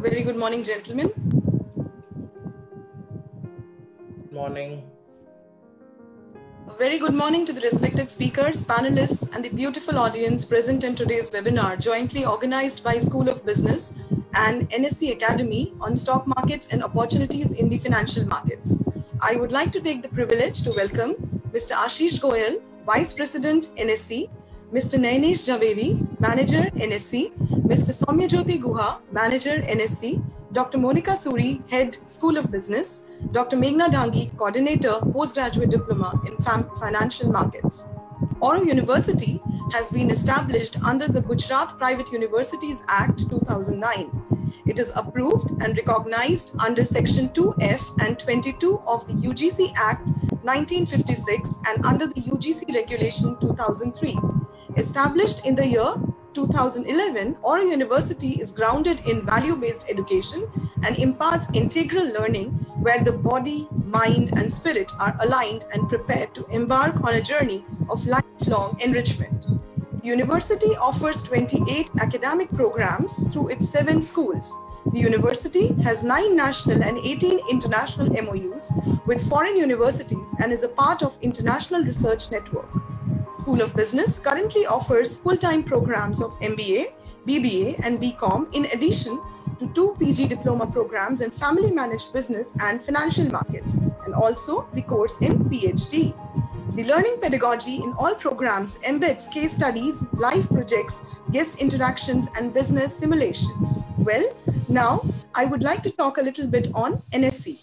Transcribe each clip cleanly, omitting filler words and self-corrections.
very good morning, gentlemen. Morning. A very good morning to the respected speakers, panelists, and the beautiful audience present in today's webinar, jointly organized by School of Business and NSE Academy on stock markets and opportunities in the financial markets. I would like to take the privilege to welcome Mr. Ashish Goyal, Vice President, NSE, Mr. Nainesh Javeri, Manager, NSE, Mr. Soumyajyoti Guha, Manager, NSE, Dr. Monica Suri, Head, School of Business, Dr. Meghna Dhangi, Coordinator, Postgraduate Diploma in Financial Markets. Auro University has been established under the Gujarat Private Universities Act 2009. It is approved and recognized under Section 2F and 22 of the UGC Act 1956 and under the UGC Regulation 2003. Established in the year 2011, Auro University is grounded in value-based education and imparts integral learning where the body, mind, and spirit are aligned and prepared to embark on a journey of lifelong enrichment. The university offers 28 academic programs through its 7 schools. The university has 9 national and 18 international MOUs with foreign universities and is a part of International Research Network. School of Business currently offers full-time programs of MBA, BBA, and BCom in addition to 2 PG diploma programs in family managed business and financial markets, and also the course in PhD. The learning pedagogy in all programs embeds case studies, live projects, guest interactions, and business simulations. Well, now I would like to talk a little bit on NSE.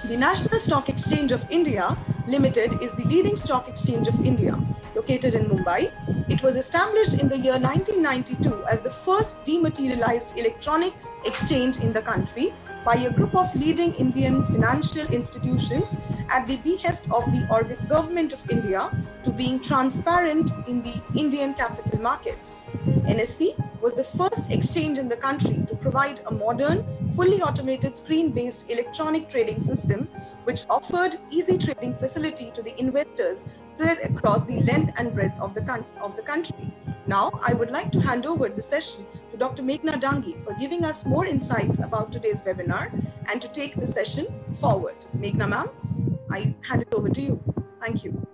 The National Stock Exchange of India Limited is the leading stock exchange of India, located in Mumbai. It was established in the year 1992 as the first dematerialized electronic exchange in the country by a group of leading Indian financial institutions at the behest of the Government of India to being transparent in the Indian capital markets. NSE was the first exchange in the country to provide a modern, fully automated screen-based electronic trading system which offered easy trading facility to the investors spread across the length and breadth of the country. Now, I would like to hand over the session to Dr. Meghna Dhangi for giving us more insights about today's webinar and to take the session forward. Meghna ma'am, I hand it over to you. Thank you.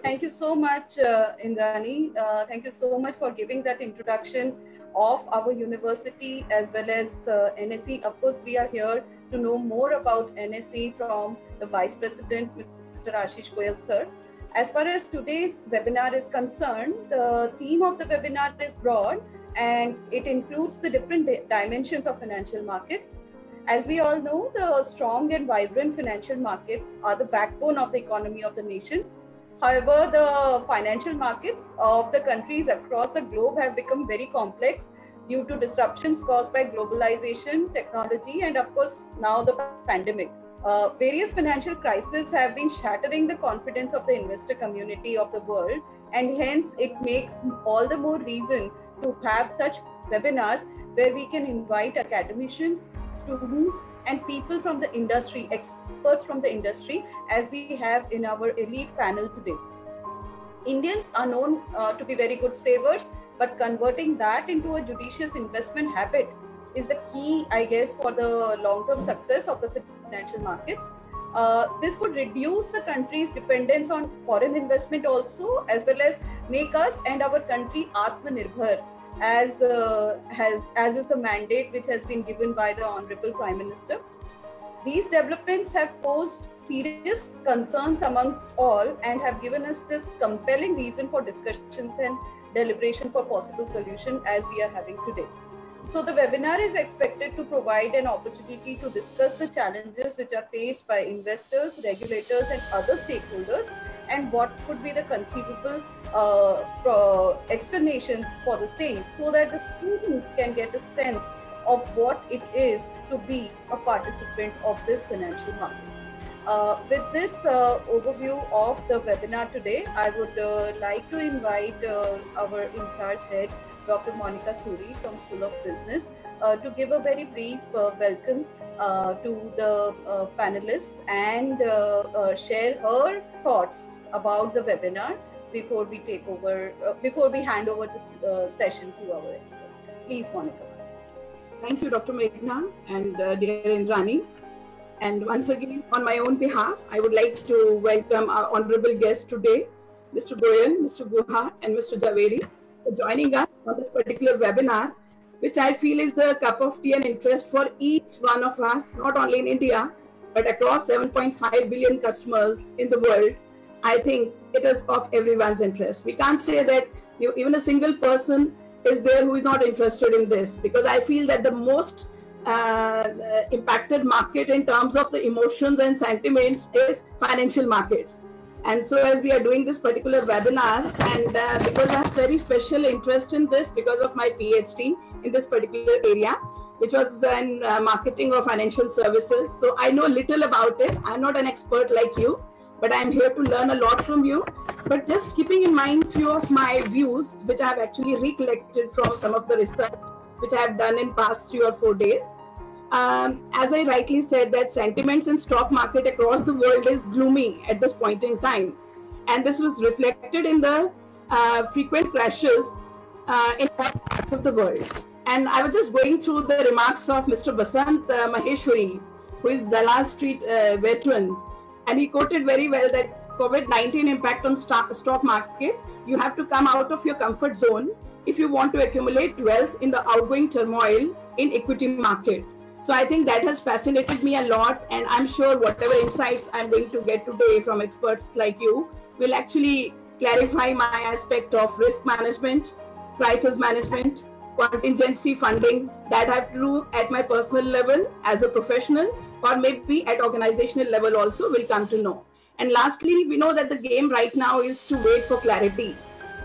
Thank you so much, Indrani. Thank you so much for giving that introduction of our university as well as NSE. Of course, we are here to know more about NSE from the Vice President, Mr. Ashish Goyal, sir. As far as today's webinar is concerned, the theme of the webinar is broad and it includes the different dimensions of financial markets. As we all know, the strong and vibrant financial markets are the backbone of the economy of the nation. However, the financial markets of the countries across the globe have become very complex due to disruptions caused by globalization, technology, and of course, now the pandemic. Various financial crises have been shattering the confidence of the investor community of the world, and hence it makes all the more reason to have such webinars where we can invite academicians, students, and people from the industry, experts from the industry, as we have in our elite panel today. Indians are known to be very good savers, but converting that into a judicious investment habit is the key, I guess, for the long-term success of the financial markets. This would reduce the country's dependence on foreign investment also, as well as make us and our country Atmanirbhar, as is the mandate which has been given by the Honorable Prime Minister. These developments have posed serious concerns amongst all and have given us this compelling reason for discussions and deliberation for possible solution as we are having today. So the webinar is expected to provide an opportunity to discuss the challenges which are faced by investors, regulators, and other stakeholders, and what could be the conceivable explanations for the same, so that the students can get a sense of what it is to be a participant of this financial markets. With this overview of the webinar today, I would like to invite our in-charge head, Dr. Monica Suri from School of Business, to give a very brief welcome to the panelists and share her thoughts about the webinar before we take over, before we hand over this session to our experts. Please, Monica. Thank you, Dr. Meghna and dear Indrani. And once again, on my own behalf, I would like to welcome our honorable guests today, Mr. Goyal, Mr. Guha, and Mr. Javeri, for joining us on this particular webinar, which I feel is the cup of tea and interest for each one of us, not only in India, but across 7.5 billion customers in the world. I think it is of everyone's interest. We can't say that even a single person is there who is not interested in this, because I feel that the most impacted market in terms of the emotions and sentiments is financial markets. And so as we are doing this particular webinar, and because I have very special interest in this because of my PhD in this particular area, which was in marketing of financial services. So I know little about it. I'm not an expert like you, but I'm here to learn a lot from you. But just keeping in mind few of my views, which I have actually recollected from some of the research which I have done in past 3 or 4 days. As I rightly said, that sentiments in stock market across the world is gloomy at this point in time. And this was reflected in the frequent crashes in all parts of the world. And I was just going through the remarks of Mr. Basant Maheshwari, who is Dalal Street veteran. And he quoted very well that COVID-19 impact on stock market, you have to come out of your comfort zone if you want to accumulate wealth in the outgoing turmoil in equity market. So I think that has fascinated me a lot, and I'm sure whatever insights I'm going to get today from experts like you will actually clarify my aspect of risk management, crisis management, contingency funding that I have to do at my personal level as a professional, or maybe at organizational level also will come to know. And lastly, we know that the game right now is to wait for clarity.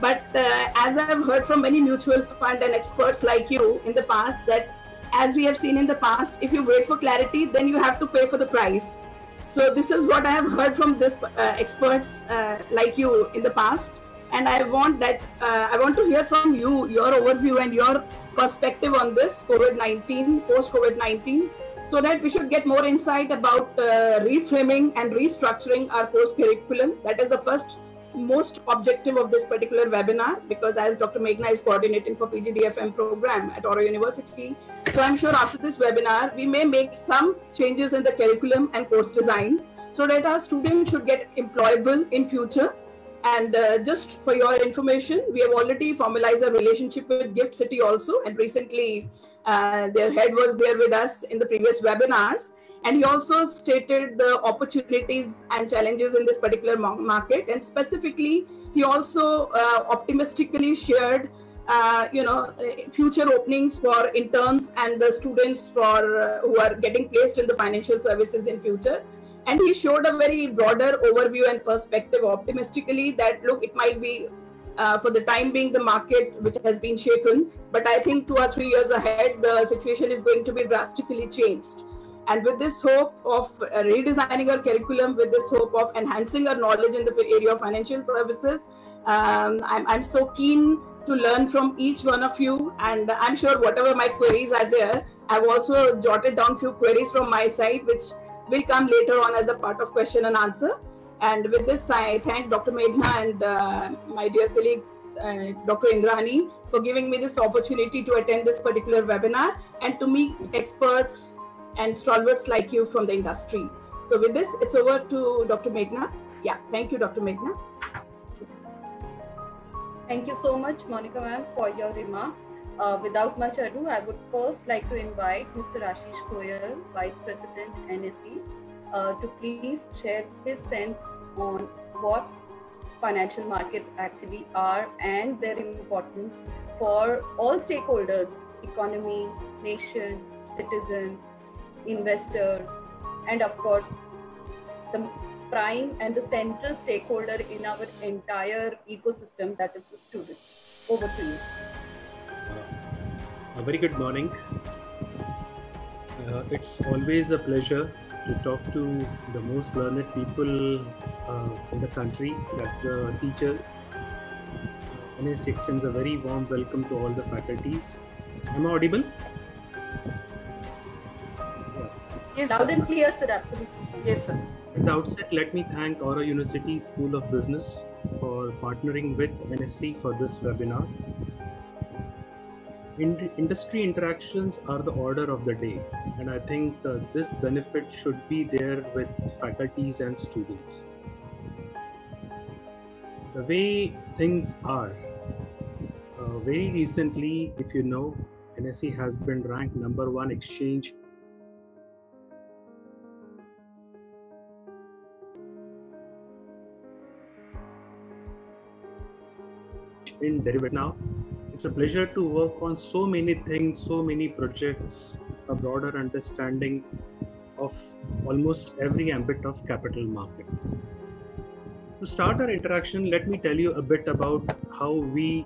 But as I have heard from many mutual fund and experts like you in the past, that as we have seen in the past, if you wait for clarity, then you have to pay for the price. So this is what I have heard from this experts like you in the past. And I want to hear from you, your overview and your perspective on this COVID-19, post-COVID-19, so that we should get more insight about reframing and restructuring our course curriculum. That is the first most objective of this particular webinar, because as Dr. Meghna is coordinating for PGDFM program at Auro University, so I'm sure after this webinar, we may make some changes in the curriculum and course design so that our students should get employable in future. And just for your information, we have already formalized a relationship with Gift City also, and recently their head was there with us in the previous webinars, and he also stated the opportunities and challenges in this particular market, and specifically he also optimistically shared future openings for interns and the students for who are getting placed in the financial services in future. And he showed a very broader overview and perspective optimistically that, look, it might be for the time being the market which has been shaken, but I think 2 or 3 years ahead, the situation is going to be drastically changed. And with this hope of redesigning our curriculum, with this hope of enhancing our knowledge in the area of financial services, I'm so keen to learn from each one of you. And I'm sure whatever my queries are there, I've also jotted down few queries from my side, which will come later on as a part of question and answer. And with this, I thank Dr. Meghna and my dear colleague, Dr. Indrani, for giving me this opportunity to attend this particular webinar and to meet experts and stalwarts like you from the industry. So with this, it's over to Dr. Meghna. Yeah, thank you, Dr. Meghna. Thank you so much, Monica ma'am, for your remarks. Without much ado, I would first like to invite Mr. Ashish Goyal, Vice President, NSE, to please share his sense on what financial markets actually are and their importance for all stakeholders, economy, nation, citizens, investors, and of course, the prime and the central stakeholder in our entire ecosystem, that is the student. Over to you, sir. A very good morning. It's always a pleasure to talk to the most learned people in the country, that's the teachers. NSE extends a very warm welcome to all the faculties. Am I audible? Yes, loud and clear, sir, absolutely. Yes, sir. At the outset, let me thank Auro University School of Business for partnering with NSE for this webinar. Industry interactions are the order of the day, and I think this benefit should be there with faculties and students. The way things are, very recently, if you know, NSE has been ranked #1 exchange in derivative. Now, it's a pleasure to work on so many things, so many projects, a broader understanding of almost every ambit of capital market. To start our interaction, let me tell you a bit about how we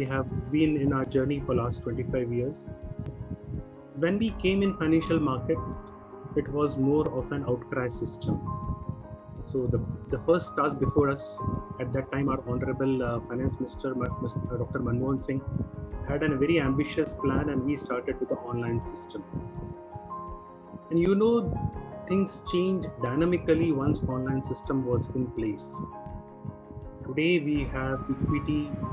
have been in our journey for last 25 years. When we came in financial market, it was more of an outcry system. So the first task before us at that time, our Honorable Finance Minister, Dr. Manmohan Singh, had a very ambitious plan, and we started with the online system. And you know, things changed dynamically once online system was in place. Today we have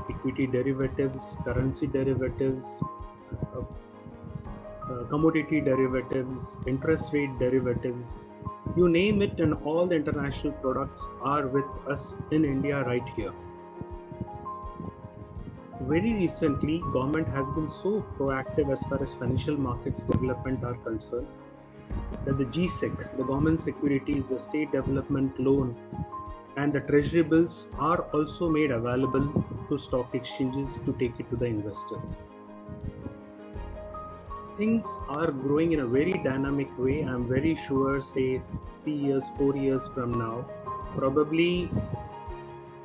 equity derivatives, currency derivatives, commodity derivatives, interest rate derivatives, you name it, and all the international products are with us in India right here. Very recently, government has been so proactive as far as financial markets development are concerned that the GSEC, the government securities, the state development loan, and the treasury bills are also made available to stock exchanges to take it to the investors. Things are growing in a very dynamic way. I'm very sure, say 3 years, 4 years from now, probably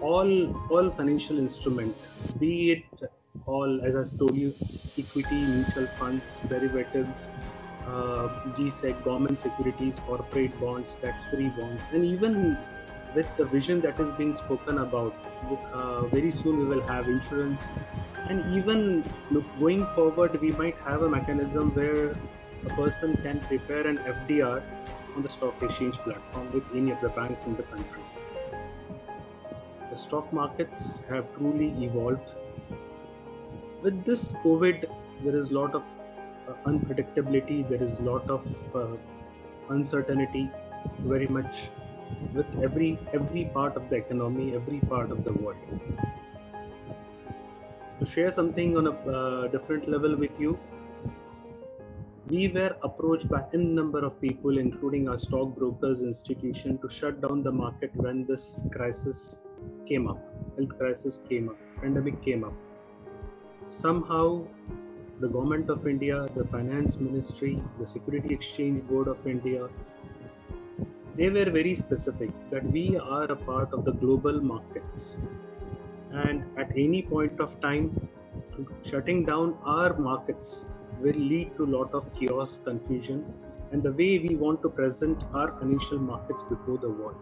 all financial instrument, be it all, as I told you, equity, mutual funds, derivatives, GSEC, government securities, corporate bonds, tax-free bonds, and even with the vision that is being spoken about, very soon we will have insurance, and even going forward, we might have a mechanism where a person can prepare an FDR on the stock exchange platform with any of the banks in the country. The stock markets have truly evolved. With this COVID, there is a lot of unpredictability, there is a lot of uncertainty, very much with every part of the economy, every part of the world. To share something on a different level with you, we were approached by n number of people, including our stockbrokers institution, to shut down the market when this crisis came up, health crisis came up, pandemic came up. Somehow, the Government of India, the Finance Ministry, the Security Exchange Board of India, they were very specific that we are a part of the global markets, and at any point of time, shutting down our markets will lead to a lot of chaos, confusion, and the way we want to present our financial markets before the world.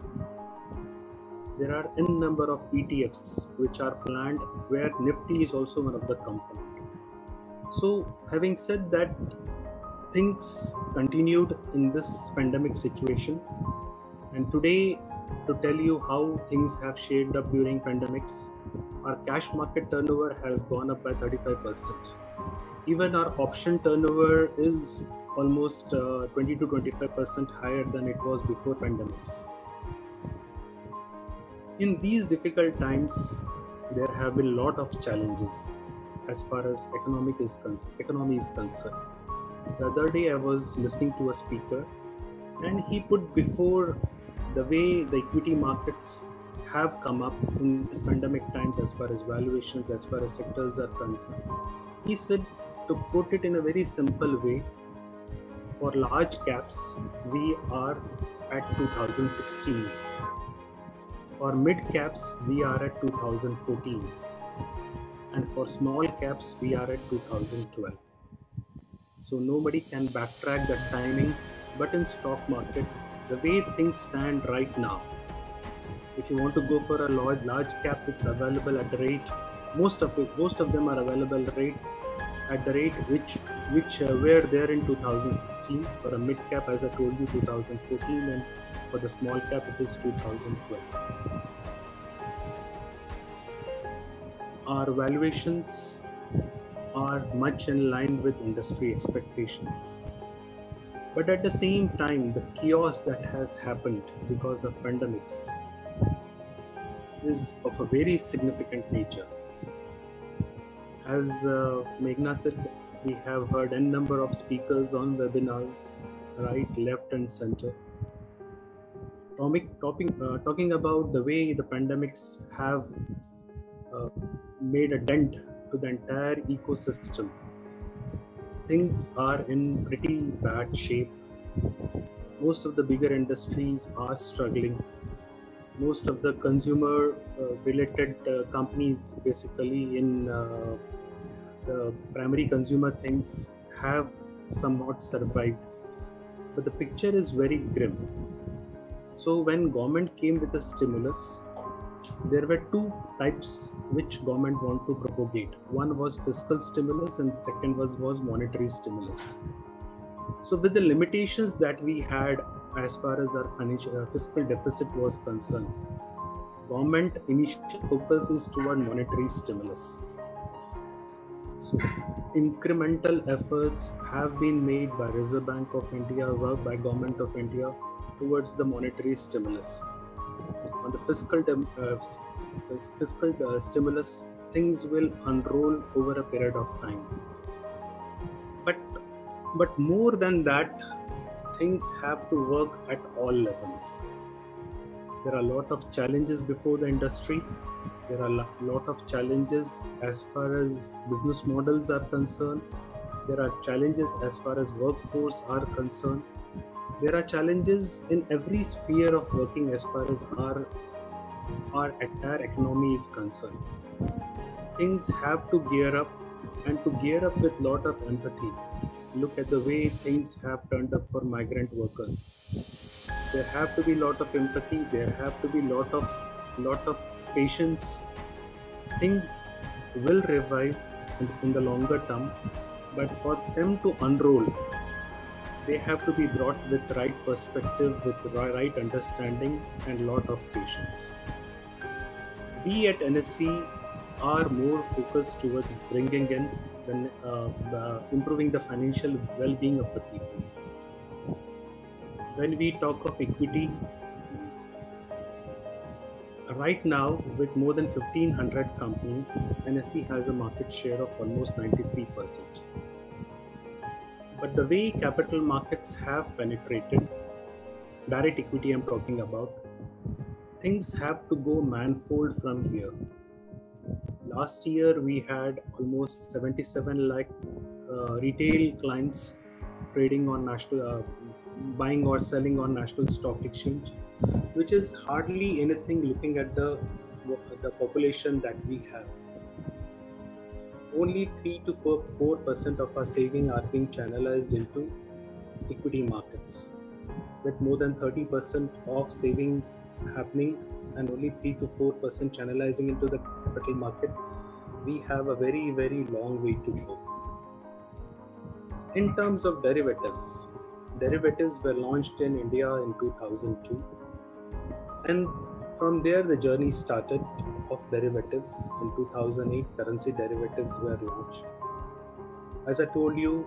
There are n number of ETFs which are planned, where Nifty is also one of the components. So, having said that, things continued in this pandemic situation, and today, to tell you how things have shaped up during pandemics, our cash market turnover has gone up by 35%. Even our option turnover is almost 20 to 25% higher than it was before pandemics. In these difficult times, there have been a lot of challenges as far as economy is concerned. The other day I was listening to a speaker, and he put before the way the equity markets have come up in this pandemic times as far as valuations, as far as sectors are concerned. He said, to put it in a very simple way, for large caps, we are at 2016. For mid caps, we are at 2014. And for small caps, we are at 2012. So nobody can backtrack the timings, but in stock market, the way things stand right now, if you want to go for a large cap, it's available at the rate, most of them are available at the rate which were there in 2016. For a mid cap, as I told you, 2014, and for the small cap, it is 2012. Our valuations are much in line with industry expectations. But at the same time, the chaos that has happened because of pandemics is of a very significant nature. As Meghna said, we have heard n number of speakers on webinars, right, left and center, talking about the way the pandemics have made a dent to the entire ecosystem. Things are in pretty bad shape. Most of the bigger industries are struggling. Most of the consumer related companies, basically in the primary consumer things, have somewhat survived. But the picture is very grim. So when government came with a stimulus, there were two types which government want to propagate. One was fiscal stimulus and second was monetary stimulus. So with the limitations that we had as far as our financial fiscal deficit was concerned, government initial focus is toward monetary stimulus. So incremental efforts have been made by Reserve Bank of India, by Government of India towards the monetary stimulus. On the fiscal stimulus, things will unroll over a period of time. But more than that, things have to work at all levels. There are a lot of challenges before the industry. There are a lot of challenges as far as business models are concerned. There are challenges as far as workforce are concerned. There are challenges in every sphere of working as far as our entire economy is concerned. Things have to gear up, and to gear up with a lot of empathy. Look at the way things have turned up for migrant workers. There have to be a lot of empathy. There have to be a lot of patience. Things will revive in the longer term, but for them to unroll, they have to be brought with the right perspective, with the right understanding, and a lot of patience. We at NSE are more focused towards bringing in improving the financial well-being of the people. When we talk of equity, right now with more than 1,500 companies, NSE has a market share of almost 93%. But the way capital markets have penetrated, direct equity I'm talking about, things have to go manifold from here. Last year, we had almost 77 lakh retail clients trading on national, buying or selling on National Stock Exchange, which is hardly anything looking at the population that we have. Only 3 to 4% of our savings are being channelized into equity markets, with more than 30% of saving happening and only 3 to 4% channelizing into the capital market. We have a very, very long way to go. In terms of derivatives were launched in India in 2002, and from there the journey started of derivatives. In 2008, currency derivatives were launched. As I told you,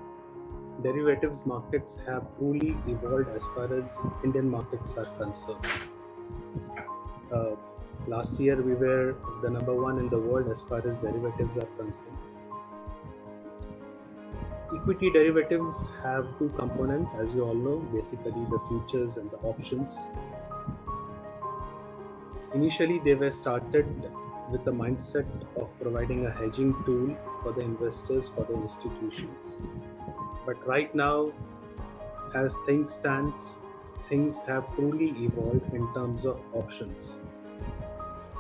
derivatives markets have truly evolved as far as Indian markets are concerned. Last year, we were the #1 in the world as far as derivatives are concerned. Equity derivatives have two components, as you all know, basically the futures and the options. Initially, they were started with the mindset of providing a hedging tool for the investors, for the institutions. But right now, as things stand, things have truly evolved in terms of options.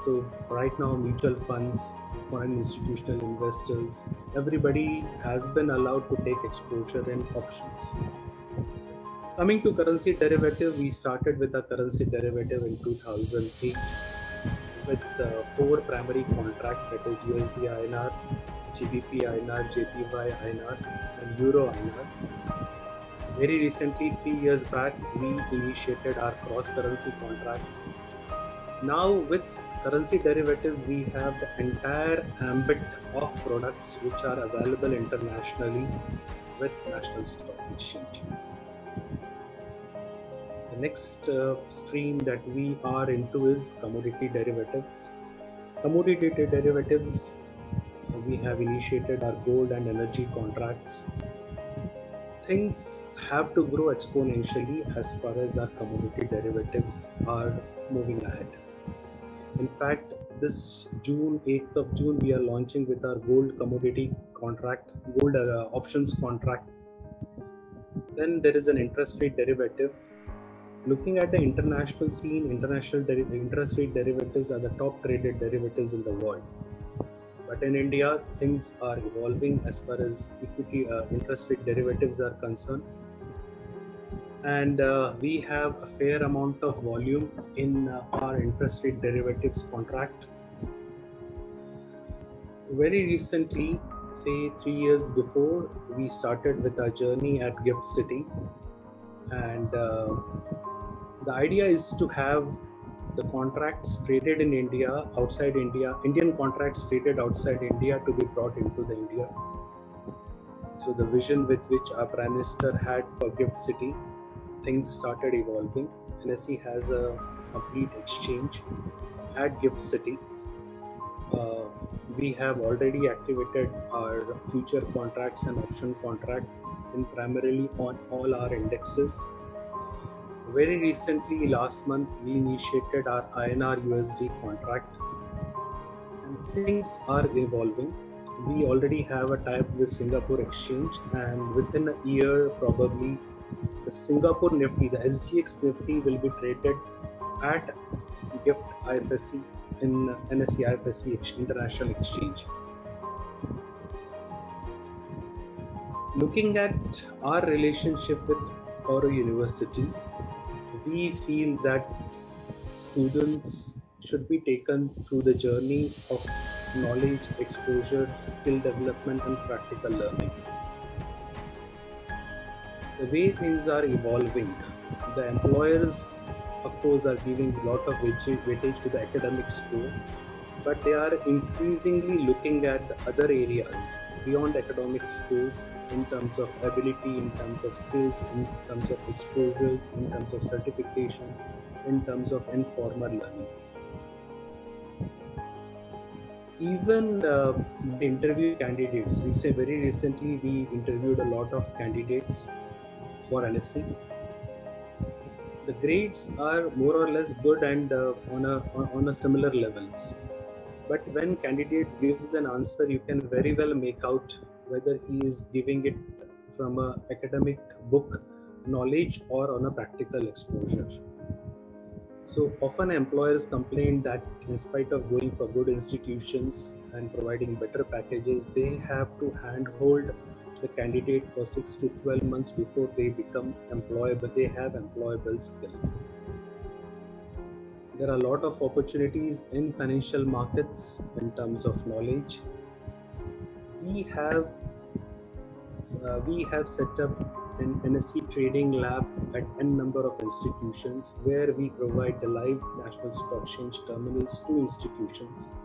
So right now, mutual funds, foreign institutional investors, everybody has been allowed to take exposure in options. Coming to currency derivative, we started with a currency derivative in 2008 with 4 primary contracts, that is USD INR, GBP INR, JPY INR, and Euro INR. Very recently, 3 years back, we initiated our cross-currency contracts. Now with currency derivatives, we have the entire ambit of products which are available internationally with National Stock Exchange. The next stream that we are into is commodity derivatives. Commodity derivatives, we have initiated our gold and energy contracts. Things have to grow exponentially as far as our commodity derivatives are moving ahead. In fact, this June, 8th of June, we are launching with our gold commodity contract, gold options contract. Then there is an interest rate derivative. Looking at the international scene, international interest rate derivatives are the top traded derivatives in the world. But in India, things are evolving as far as equity interest rate derivatives are concerned. And we have a fair amount of volume in our interest rate derivatives contract. Very recently, say 3 years before, we started with our journey at GIFT City. And the idea is to have the contracts traded in India, outside India, Indian contracts traded outside India to be brought into the India. So the vision with which our Prime Minister had for GIFT City, things started evolving. NSE has a complete exchange at GIFT City. We have already activated our future contracts and option contract in primarily on all our indexes. Very recently, last month, we initiated our INR USD contract, and things are evolving. We already have a tie-up with Singapore Exchange, and within a year, probably the Singapore Nifty, the SGX Nifty, will be traded at GIFT IFSC in NSE IFSC International Exchange. Looking at our relationship with Auro University, we feel that students should be taken through the journey of knowledge, exposure, skill development, and practical learning. The way things are evolving, the employers, of course, are giving a lot of weightage to the academic score, but they are increasingly looking at the other areas beyond academic scores in terms of ability, in terms of skills, in terms of exposures, in terms of certification, in terms of informal learning. Even interview candidates, we say very recently we interviewed a lot of candidates for NSE. The grades are more or less good and on a similar levels. But when candidates gives an answer, you can very well make out whether he is giving it from an academic book knowledge or on a practical exposure. So often employers complain that in spite of going for good institutions and providing better packages, they have to handhold the candidate for 6 to 12 months before they become employable. They have employable skill. There are a lot of opportunities in financial markets in terms of knowledge. We have set up an NSE trading lab at n number of institutions where we provide the live National Stock Exchange terminals to institutions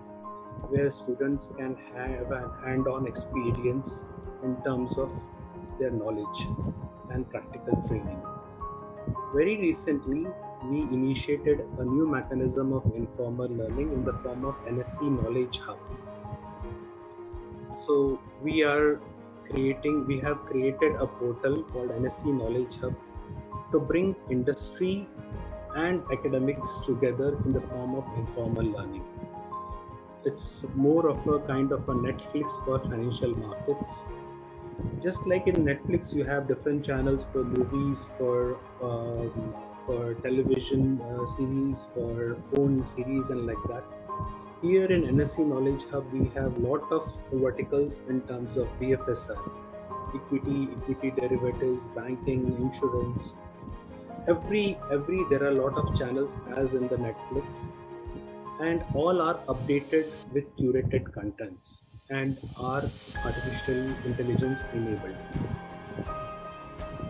where students can have an hand-on experience in terms of their knowledge and practical training. Very recently, we initiated a new mechanism of informal learning in the form of NSE Knowledge Hub. So we have created a portal called NSE Knowledge Hub to bring industry and academics together in the form of informal learning. It's more of a kind of a Netflix for financial markets. Just like in Netflix, you have different channels for movies, for television series, for own series and like that. Here in NSE Knowledge Hub, we have a lot of verticals in terms of BFSI, equity derivatives, banking, insurance. There are a lot of channels as in the Netflix, and all are updated with curated contents and are artificial intelligence enabled.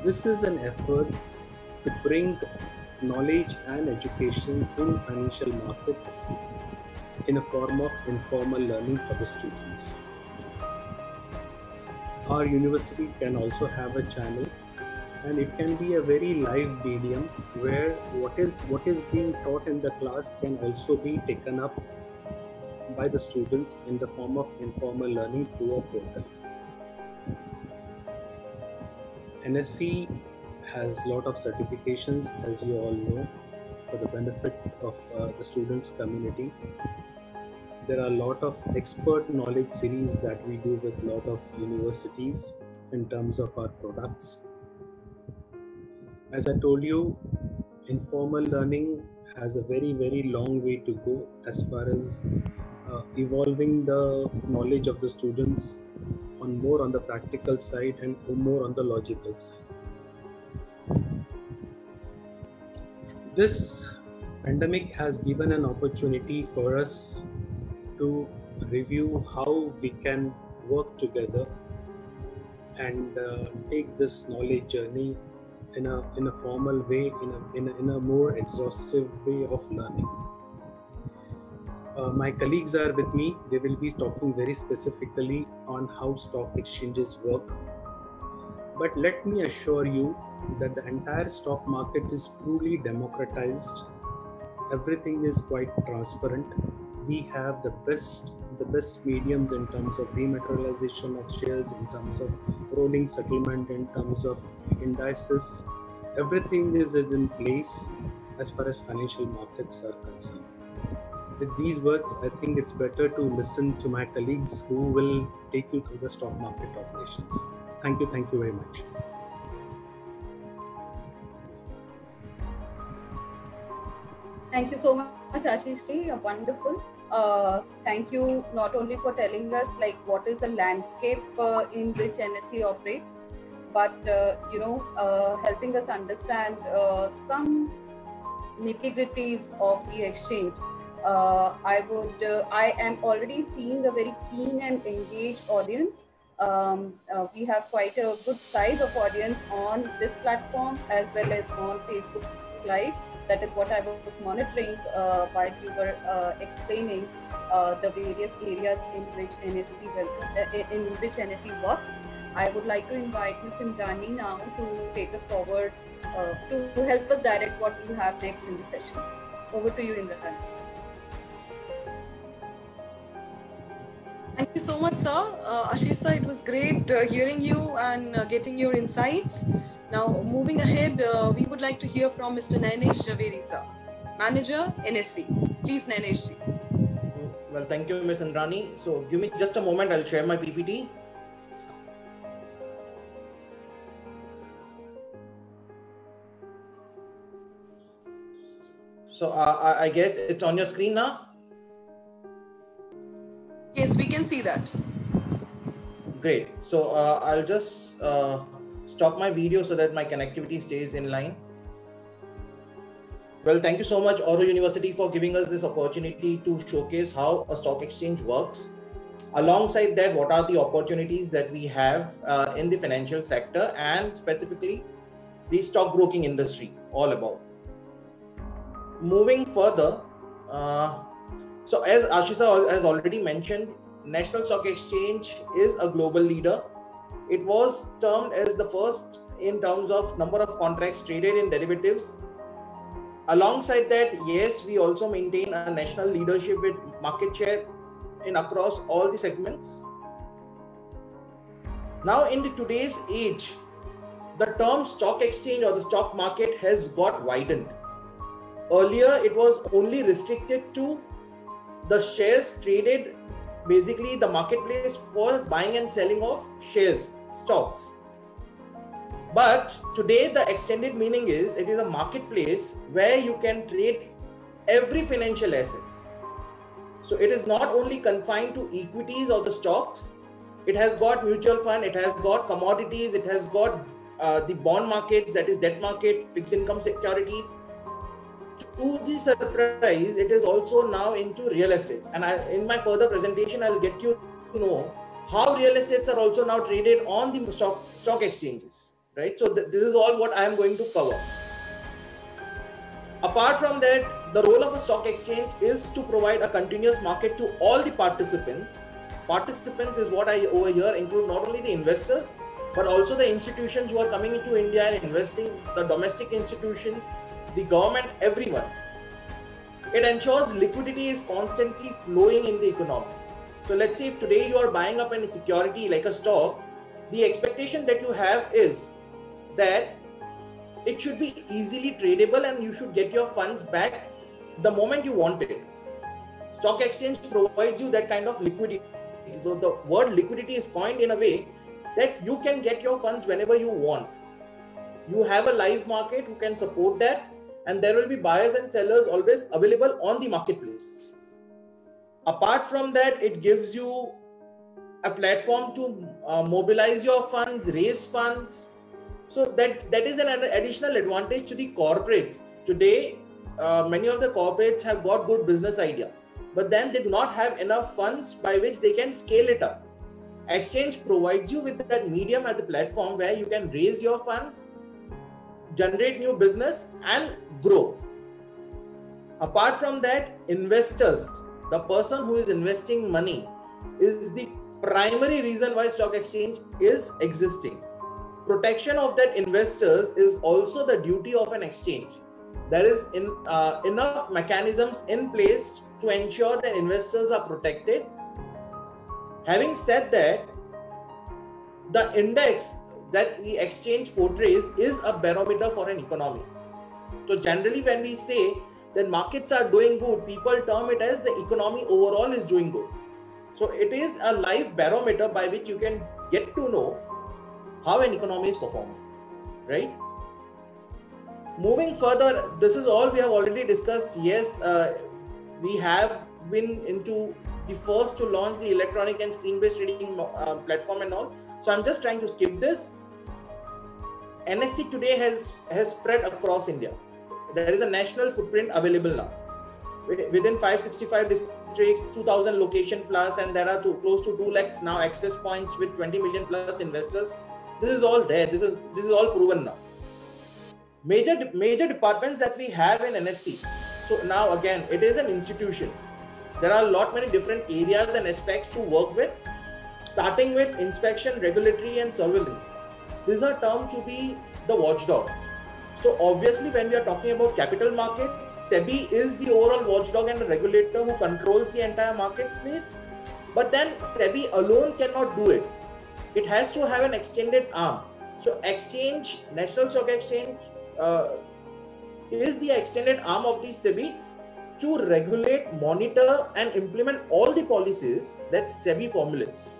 This is an effort to bring knowledge and education in financial markets in a form of informal learning for the students. Our university can also have a channel, and it can be a very live medium where what is being taught in the class can also be taken up by the students in the form of informal learning through a portal. NSE has a lot of certifications, as you all know, for the benefit of the students community. There are a lot of expert knowledge series that we do with a lot of universities in terms of our products. As I told you, informal learning has a very, very long way to go as far as evolving the knowledge of the students more on the practical side and more on the logical side. This pandemic has given an opportunity for us to review how we can work together and take this knowledge journey in a formal way, in a more exhaustive way of learning. My colleagues are with me. They will be talking very specifically on how stock exchanges work. But let me assure you that the entire stock market is truly democratized. Everything is quite transparent. We have the best mediums in terms of dematerialization of shares, in terms of rolling settlement, in terms of indices. Everything is in place as far as financial markets are concerned. With these words, I think it's better to listen to my colleagues who will take you through the stock market operations. Thank you very much. Thank you so much, Ashish Ji. Wonderful. Thank you not only for telling us like what is the landscape in which NSE operates, but helping us understand some nitty-gritties of the exchange. I am already seeing a very keen and engaged audience. We have quite a good size of audience on this platform as well as on Facebook Live. That is what I was monitoring while you were explaining the various areas in which NSE works. I would like to invite Ms. Indrani now to take us forward to help us direct what we have next in the session. Over to you, Indrani. Thank you so much, sir. Ashish sir, it was great hearing you and getting your insights. Now, moving ahead, we would like to hear from Mr. Nayanesh Javeri, sir, Manager, NSE. Please, Nayanesh ji. Well, thank you, Ms. Indrani. So, give me just a moment. I'll share my PPT. So, I guess it's on your screen now. Yes, we can see that. Great. So I'll just stop my video so that my connectivity stays in line. Well, thank you so much, Oro University, for giving us this opportunity to showcase how a stock exchange works. Alongside that, what are the opportunities that we have in the financial sector and specifically the stockbroking industry all about. Moving further, so as Ashish has already mentioned, National Stock Exchange is a global leader. It was termed as the first in terms of number of contracts traded in derivatives. Alongside that, yes, we also maintain a national leadership with market share in across all the segments. Now in today's age, the term stock exchange or the stock market has got widened. Earlier, it was only restricted to the shares traded, basically the marketplace for buying and selling of shares, stocks. But today the extended meaning is it is a marketplace where you can trade every financial assets. So it is not only confined to equities or the stocks. It has got mutual fund, it has got commodities, it has got the bond market, that is debt market, fixed income securities. To the surprise, it is also now into real assets. And in my further presentation, I'll get you to know how real assets are also now traded on the stock exchanges, right? So this is all what I am going to cover. Apart from that, the role of a stock exchange is to provide a continuous market to all the participants. Participants is what I over here include not only the investors, but also the institutions who are coming into India and investing, the domestic institutions, the government, everyone. It ensures liquidity is constantly flowing in the economy. So let's say if today you are buying up any security like a stock, the expectation that you have is that it should be easily tradable and you should get your funds back the moment you want it. Stock exchange provides you that kind of liquidity. So the word liquidity is coined in a way that you can get your funds whenever you want. You have a live market who can support that, and there will be buyers and sellers always available on the marketplace. Apart from that, it gives you a platform to mobilize your funds, raise funds. So that is an additional advantage to the corporates. Today, many of the corporates have got good business idea, but then they do not have enough funds by which they can scale it up. Exchange provides you with that medium at the platform where you can raise your funds, generate new business and grow. Apart from that, investors, the person who is investing money, is the primary reason why stock exchange is existing. Protection of that investors is also the duty of an exchange. There is enough mechanisms in place to ensure that investors are protected. Having said that, the index that the exchange portrays is a barometer for an economy. So generally when we say that markets are doing good, people term it as the economy overall is doing good. So it is a live barometer by which you can get to know how an economy is performing, right? Moving further, this is all we have already discussed. Yes, we have been into the first to launch the electronic and screen-based trading platform and all. So I'm just trying to skip this. NSE today has spread across India. There is a national footprint available now. Within 565 districts, 2,000 location plus, and there are close to 2 lakhs now access points with 20 million plus investors. This is all there. This is all proven now. Major departments that we have in NSE. So now again, it is an institution. There are a lot many different areas and aspects to work with, starting with inspection, regulatory and surveillance. These are termed to be the watchdog. So obviously when we are talking about capital markets, SEBI is the overall watchdog and regulator who controls the entire marketplace. But then SEBI alone cannot do it. It has to have an extended arm. So exchange, National Stock Exchange is the extended arm of the SEBI to regulate, monitor and implement all the policies that SEBI formulates.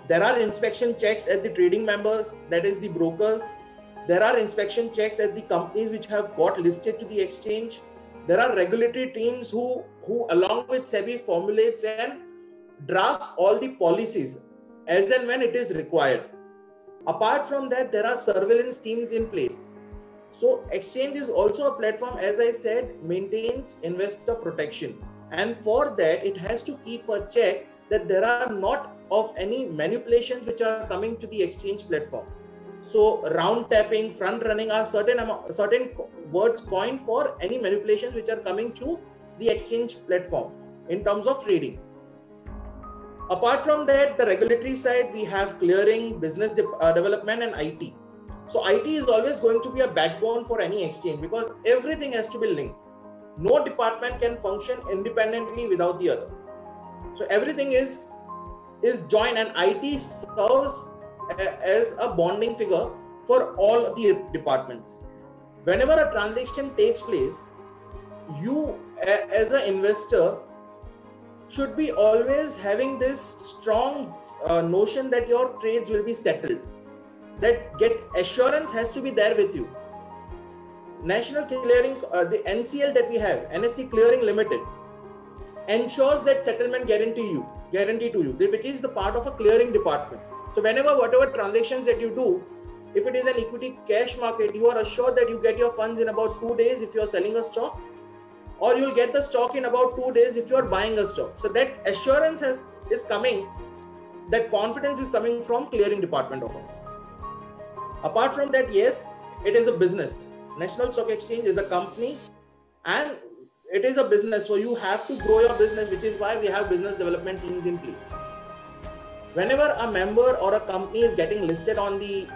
There are inspection checks at the trading members, that is the brokers. There are inspection checks at the companies which have got listed to the exchange. There are regulatory teams who along with SEBI formulates and drafts all the policies as and when it is required. Apart from that, there are surveillance teams in place. So exchange is also a platform, as I said, maintains investor protection. And for that, it has to keep a check that there are not of any manipulations which are coming to the exchange platform. So round tapping, front running are certain words coined for any manipulations which are coming to the exchange platform in terms of trading. Apart from that, the regulatory side, we have clearing, business development and IT. So IT is always going to be a backbone for any exchange because everything has to be linked. No department can function independently without the other. So everything is joined, and IT serves as a bonding figure for all the departments. Whenever a transaction takes place, you as an investor should be always having this strong notion that your trades will be settled. That assurance has to be there with you. National Clearing, the NCL that we have, NSE Clearing Limited, ensures that settlement guarantee to you, which is the part of a clearing department. So whenever whatever transactions that you do, if it is an equity cash market, you are assured that you get your funds in about 2 days if you are selling a stock, or you'll get the stock in about 2 days if you are buying a stock. So that assurance is coming, that confidence is coming from clearing department of us. Apart from that, yes, it is a business. National Stock Exchange is a company And it is a business, so you have to grow your business, which is why we have business development teams in place. Whenever a member or a company is getting listed on the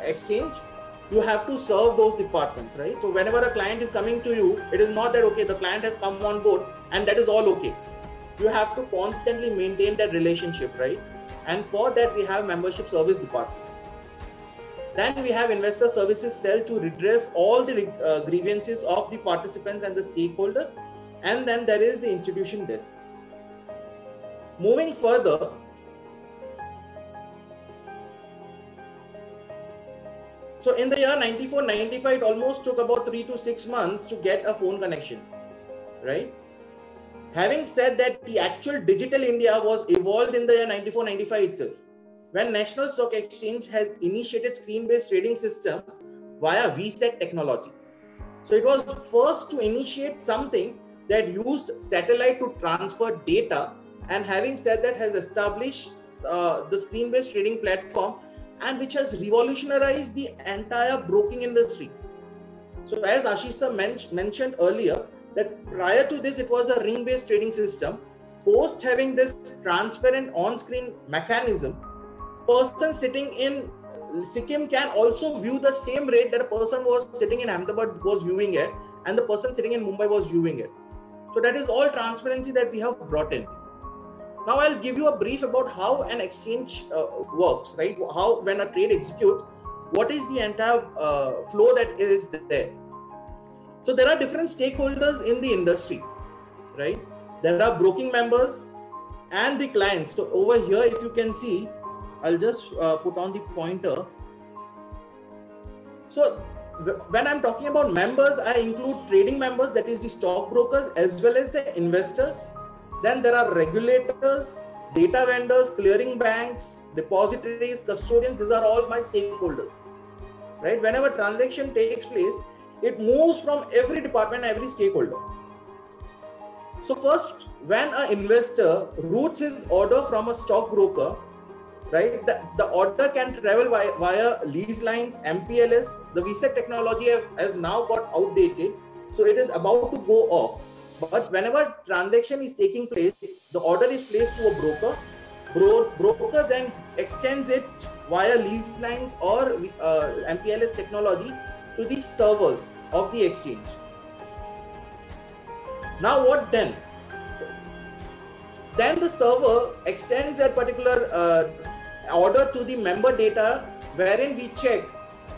exchange, you have to serve those departments, right? So whenever a client is coming to you, it is not that, okay, the client has come on board and that is all okay. You have to constantly maintain that relationship, right? And for that, we have membership service departments. Then we have investor services cell to redress all the grievances of the participants and the stakeholders. And then there is the institution desk. Moving further, so in the year 94-95, it almost took about 3 to 6 months to get a phone connection, right? Having said that, the actual digital India was evolved in the year 94-95 itself, when National Stock Exchange has initiated screen-based trading system via VSET technology. So it was first to initiate something that used satellite to transfer data, and having said that, has established the screen-based trading platform, and which has revolutionized the entire broking industry. So as Ashish sir mentioned earlier, that prior to this, it was a ring-based trading system. Post having this transparent on-screen mechanism, person sitting in Sikkim can also view the same rate that a person was sitting in Ahmedabad was viewing it, and the person sitting in Mumbai was viewing it. So that is all transparency that we have brought in. Now I'll give you a brief about how an exchange works, right? How, when a trade executes, what is the entire flow that is there. So there are different stakeholders in the industry, right? There are broking members and the clients. So over here, if you can see, I'll just put on the pointer. So when I'm talking about members, I include trading members, that is the stockbrokers, as well as the investors. Then there are regulators, data vendors, clearing banks, depositories, custodians. These are all my stakeholders, right? Whenever transaction takes place, it moves from every department, every stakeholder. So first, when an investor routes his order from a stockbroker, right, the order can travel via lease lines, MPLS. The VSET technology has now got outdated, so it is about to go off. But whenever transaction is taking place, the order is placed to a broker. Broker then extends it via lease lines or MPLS technology to the servers of the exchange. Now what then? Then the server extends that particular order to the member data, wherein we check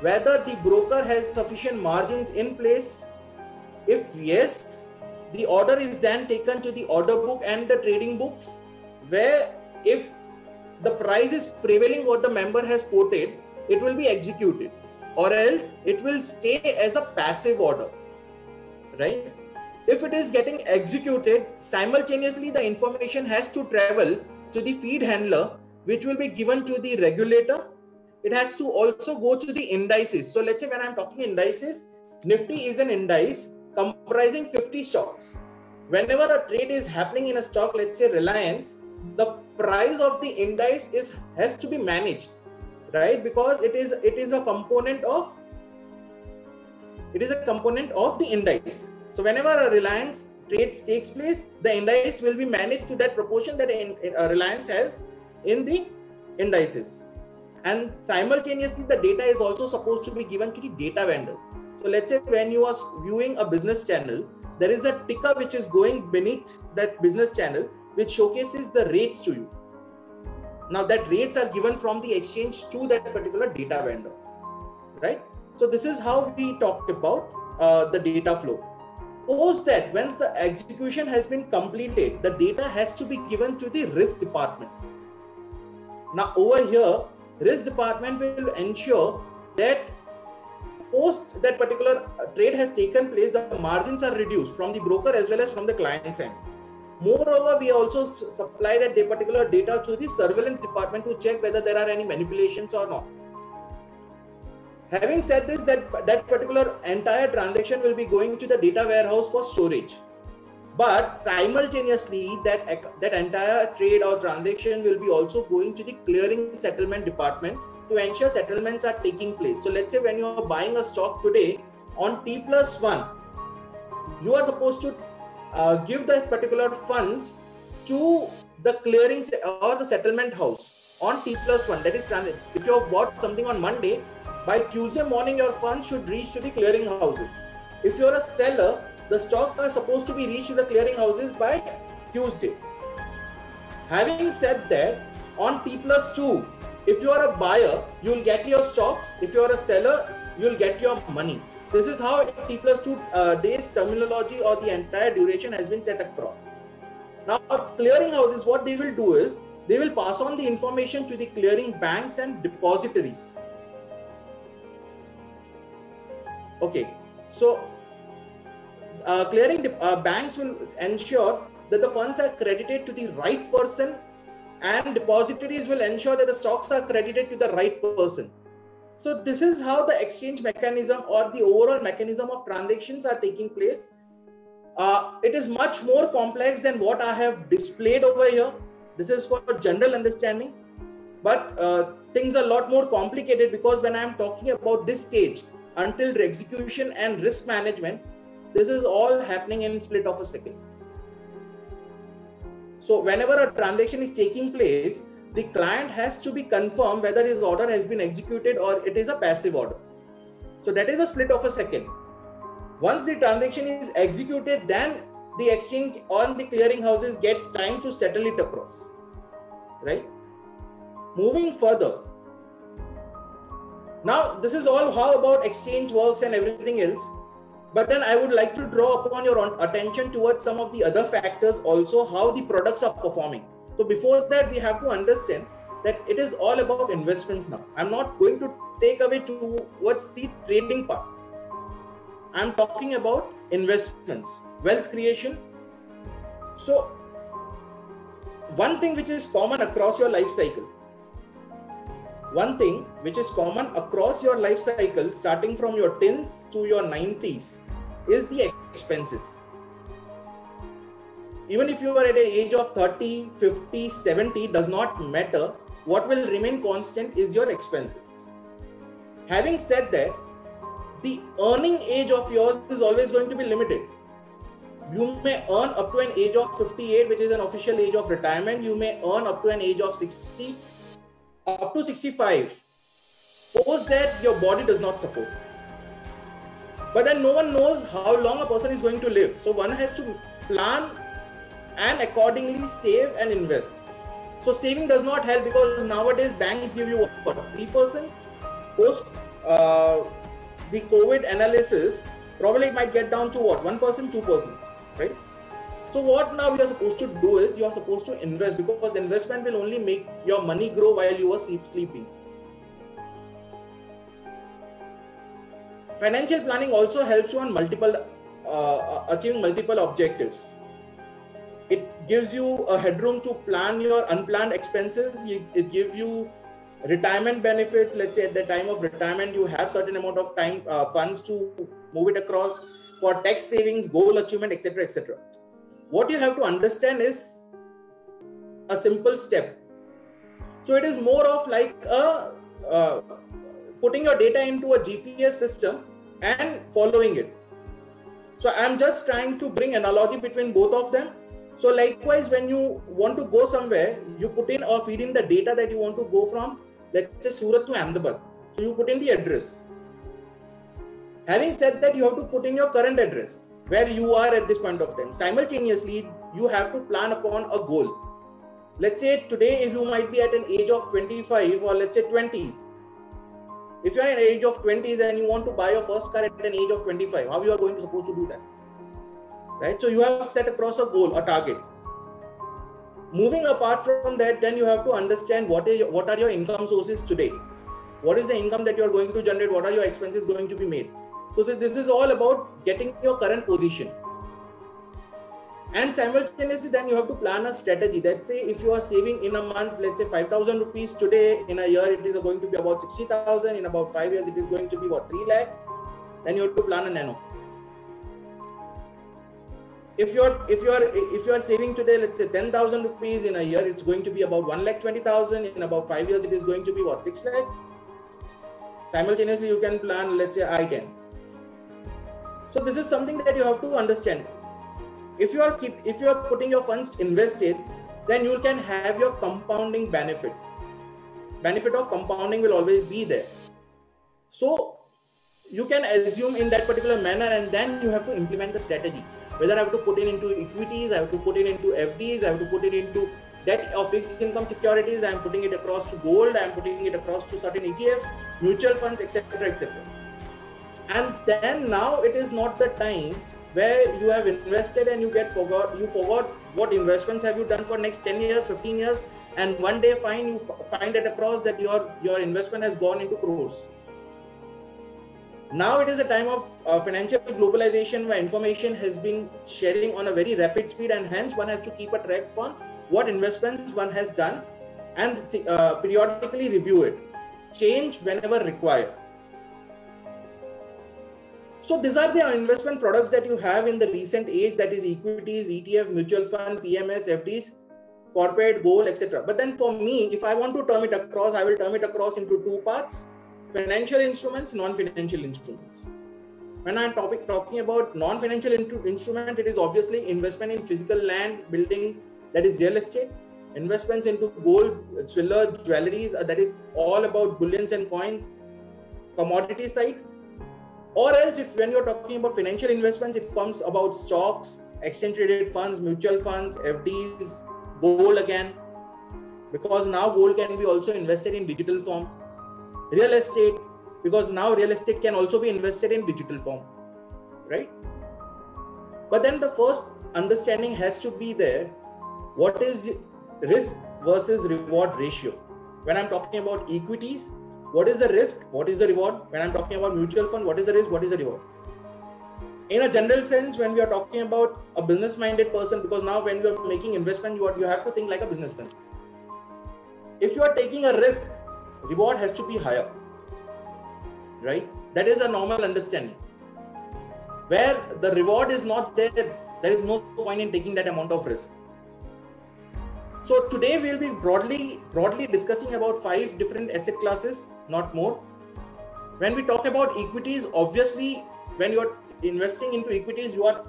whether the broker has sufficient margins in place. If yes, the order is then taken to the order book and the trading books, where if the price is prevailing what the member has quoted, it will be executed, or else it will stay as a passive order, right? If it is getting executed, simultaneously the information has to travel to the feed handler, which will be given to the regulator. It has to also go to the indices. So let's say when I'm talking indices, Nifty is an indice comprising 50 stocks. Whenever a trade is happening in a stock, let's say Reliance, the price of the index has to be managed, right? Because it is a component of the index. So whenever a Reliance trade takes place, the index will be managed to that proportion that Reliance has in the indices. And simultaneously, the data is also supposed to be given to the data vendors. So let's say when you are viewing a business channel, there is a ticker which is going beneath that business channel, which showcases the rates to you. Now that rates are given from the exchange to that particular data vendor, right? So this is how we talked about the data flow. Post that, once the execution has been completed, the data has to be given to the risk department. Now over here, risk department will ensure that post that particular trade has taken place, the margins are reduced from the broker as well as from the client's end. Moreover, we also supply that particular data to the surveillance department to check whether there are any manipulations or not. Having said this, that particular entire transaction will be going to the data warehouse for storage. But simultaneously, that entire trade or transaction will be also going to the clearing settlement department to ensure settlements are taking place. So let's say when you are buying a stock today on T+1, you are supposed to give that particular funds to the clearing or the settlement house on T+1. That is, if you have bought something on Monday, by Tuesday morning your funds should reach to the clearing houses. If you are a seller, the stock are supposed to be reached to the clearing houses by Tuesday. Having said that, on T+2, if you are a buyer, you will get your stocks. If you are a seller, you will get your money. This is how T+2 days terminology or the entire duration has been set across. Now, clearing houses, what they will do is, they will pass on the information to the clearing banks and depositories. Okay, so clearing banks will ensure that the funds are credited to the right person, and depositories will ensure that the stocks are credited to the right person. So this is how the exchange mechanism or the overall mechanism of transactions are taking place. It is much more complex than what I have displayed over here. This is for general understanding, but things are a lot more complicated, because when I am talking about this stage until execution and risk management, this is all happening in a split of a second. So whenever a transaction is taking place, the client has to be confirmed whether his order has been executed or it is a passive order. So that is a split of a second. Once the transaction is executed, then the exchange on the clearing houses gets time to settle it across, right? Moving further. Now, this is all how about exchange works and everything else. But then I would like to draw upon your attention towards some of the other factors also, how the products are performing. So before that, we have to understand that it is all about investments now. I'm not going to take away towards the trading part. I'm talking about investments, wealth creation. So one thing which is common across your life cycle, starting from your teens to your 90s, is the expenses. Even if you are at an age of 30, 50, 70, does not matter. What will remain constant is your expenses. Having said that, the earning age of yours is always going to be limited. You may earn up to an age of 58, which is an official age of retirement. You may earn up to an age of 60, up to 65. Post that, your body does not support. But then no one knows how long a person is going to live. So one has to plan and accordingly save and invest. So saving does not help, because nowadays banks give you what, 3%? Post the COVID analysis, probably it might get down to what, 1%, 2%, right? So what now you are supposed to do is, you are supposed to invest, because investment will only make your money grow while you are sleeping. Financial planning also helps you on achieving multiple objectives. It gives you a headroom to plan your unplanned expenses. It gives you retirement benefits. Let's say at the time of retirement, you have certain amount of time, funds to move it across for tax savings, goal achievement, etc., etc. What you have to understand is a simple step. So it is more of like putting your data into a GPS system and following it. So I'm just trying to bring analogy between both of them. So likewise, when you want to go somewhere, you put in or feed in the data that you want to go from, let's say Surat to Ahmedabad. So you put in the address. Having said that, you have to put in your current address, where you are at this point of time. Simultaneously, you have to plan upon a goal. Let's say today, if you might be at an age of 25 or let's say 20s. If you are at an age of 20s and you want to buy your first car at an age of 25, how you are going to supposed to do that? Right? So you have set across a goal, a target. Moving apart from that, then you have to understand what are your income sources today. What is the income that you are going to generate? What are your expenses going to be made? So this is all about getting your current position. And simultaneously, then you have to plan a strategy. Let's say if you are saving in a month, let's say 5,000 rupees today, in a year it is going to be about 60,000. In about 5 years, it is going to be what, 3 lakh. Then you have to plan a nano. If you are saving today, let's say 10,000 rupees, in a year, it's going to be about 1,20,000. In about 5 years, it is going to be what, 6 lakhs. Simultaneously, you can plan, let's say I-10. So this is something that you have to understand. If you are putting your funds invested, then you can have your compounding benefit. Benefit of compounding will always be there. So you can assume in that particular manner, and then you have to implement the strategy. Whether I have to put it into equities, I have to put it into FDs, I have to put it into debt or fixed income securities, I am putting it across to gold, I am putting it across to certain ETFs, mutual funds, etc., etc. And then now it is not the time where you have invested and you forgot what investments have you done for next 10 years, 15 years, and one day you find it across that your investment has gone into crores. Now it is a time of financial globalization where information has been sharing on a very rapid speed, and hence one has to keep a track on what investments one has done and periodically review it, change whenever required. So these are the investment products that you have in the recent age, that is equities, ETF, mutual fund, PMS, FDs, corporate, gold, etc. But then for me, if I want to term it across, I will term it across into two parts: financial instruments, non-financial instruments. When I'm talking about non-financial instrument, it is obviously investment in physical land, building, that is real estate, investments into gold, silver, jewelries, that is all about bullions and coins, commodity side. Or else, when you're talking about financial investments, it comes about stocks, exchange traded funds, mutual funds, FDs, gold again, because now gold can be also invested in digital form. Real estate, because now real estate can also be invested in digital form, right? But then the first understanding has to be there. What is risk versus reward ratio? When I'm talking about equities, what is the risk? What is the reward? When I'm talking about mutual fund, what is the risk? What is the reward? In a general sense, when we are talking about a business-minded person, because now when you are making investment, you have to think like a businessman. If you are taking a risk, reward has to be higher, right? That is a normal understanding. Where the reward is not there, there is no point in taking that amount of risk. So today we'll be broadly discussing about 5 different asset classes, not more. When we talk about equities, obviously, when you're investing into equities, you are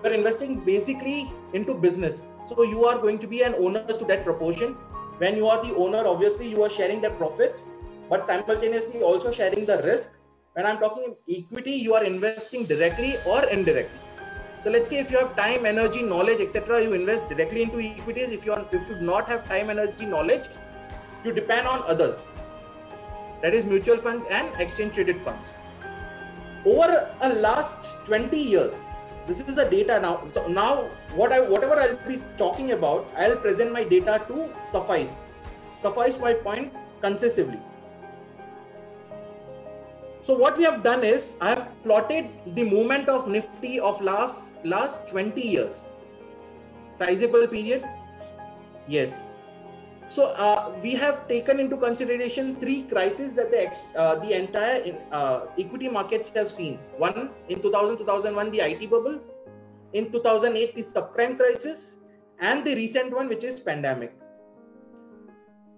investing basically into business. So you are going to be an owner to that proportion. When you are the owner, obviously you are sharing the profits, but simultaneously also sharing the risk. When I'm talking equity, you are investing directly or indirectly. So let's say if you have time, energy, knowledge, etc., you invest directly into equities. If you do not have time, energy, knowledge, you depend on others. That is mutual funds and exchange traded funds. Over a last 20 years, this is the data now. So now whatever I'll be talking about, I'll present my data to suffice my point concisively. So what we have done is, I have plotted the movement of Nifty of last 20 years. Sizable period? Yes. So we have taken into consideration 3 crises that the entire equity markets have seen. One, in 2000-2001, the IT bubble. In 2008, the subprime crisis. And the recent one, which is pandemic.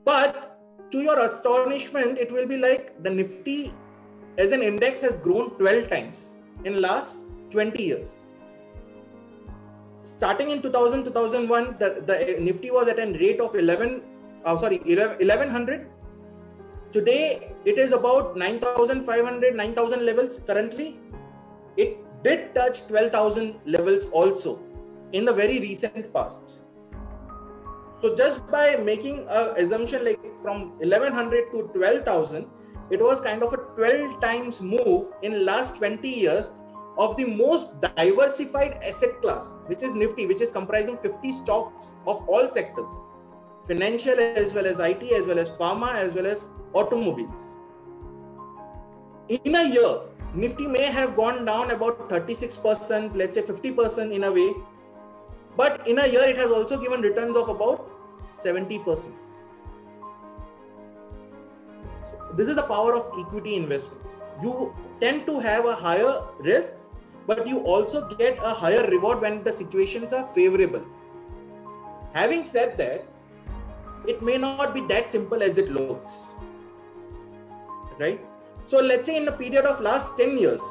But to your astonishment, it will be like the Nifty as an index has grown 12 times in last 20 years. Starting in 2000-2001, the Nifty was at a rate of 1100. Today, it is about 9,500, 9,000 levels currently. It did touch 12,000 levels also in the very recent past. So just by making an assumption like from 1100 to 12,000, it was kind of a 12 times move in last 20 years of the most diversified asset class, which is Nifty, which is comprising 50 stocks of all sectors, financial as well as IT, as well as pharma, as well as automobiles. In a year, Nifty may have gone down about 36%, let's say 50% in a way, but in a year it has also given returns of about 70%. This is the power of equity investments. You tend to have a higher risk, but you also get a higher reward when the situations are favorable. Having said that, it may not be that simple as it looks, right? So let's say in a period of last 10 years,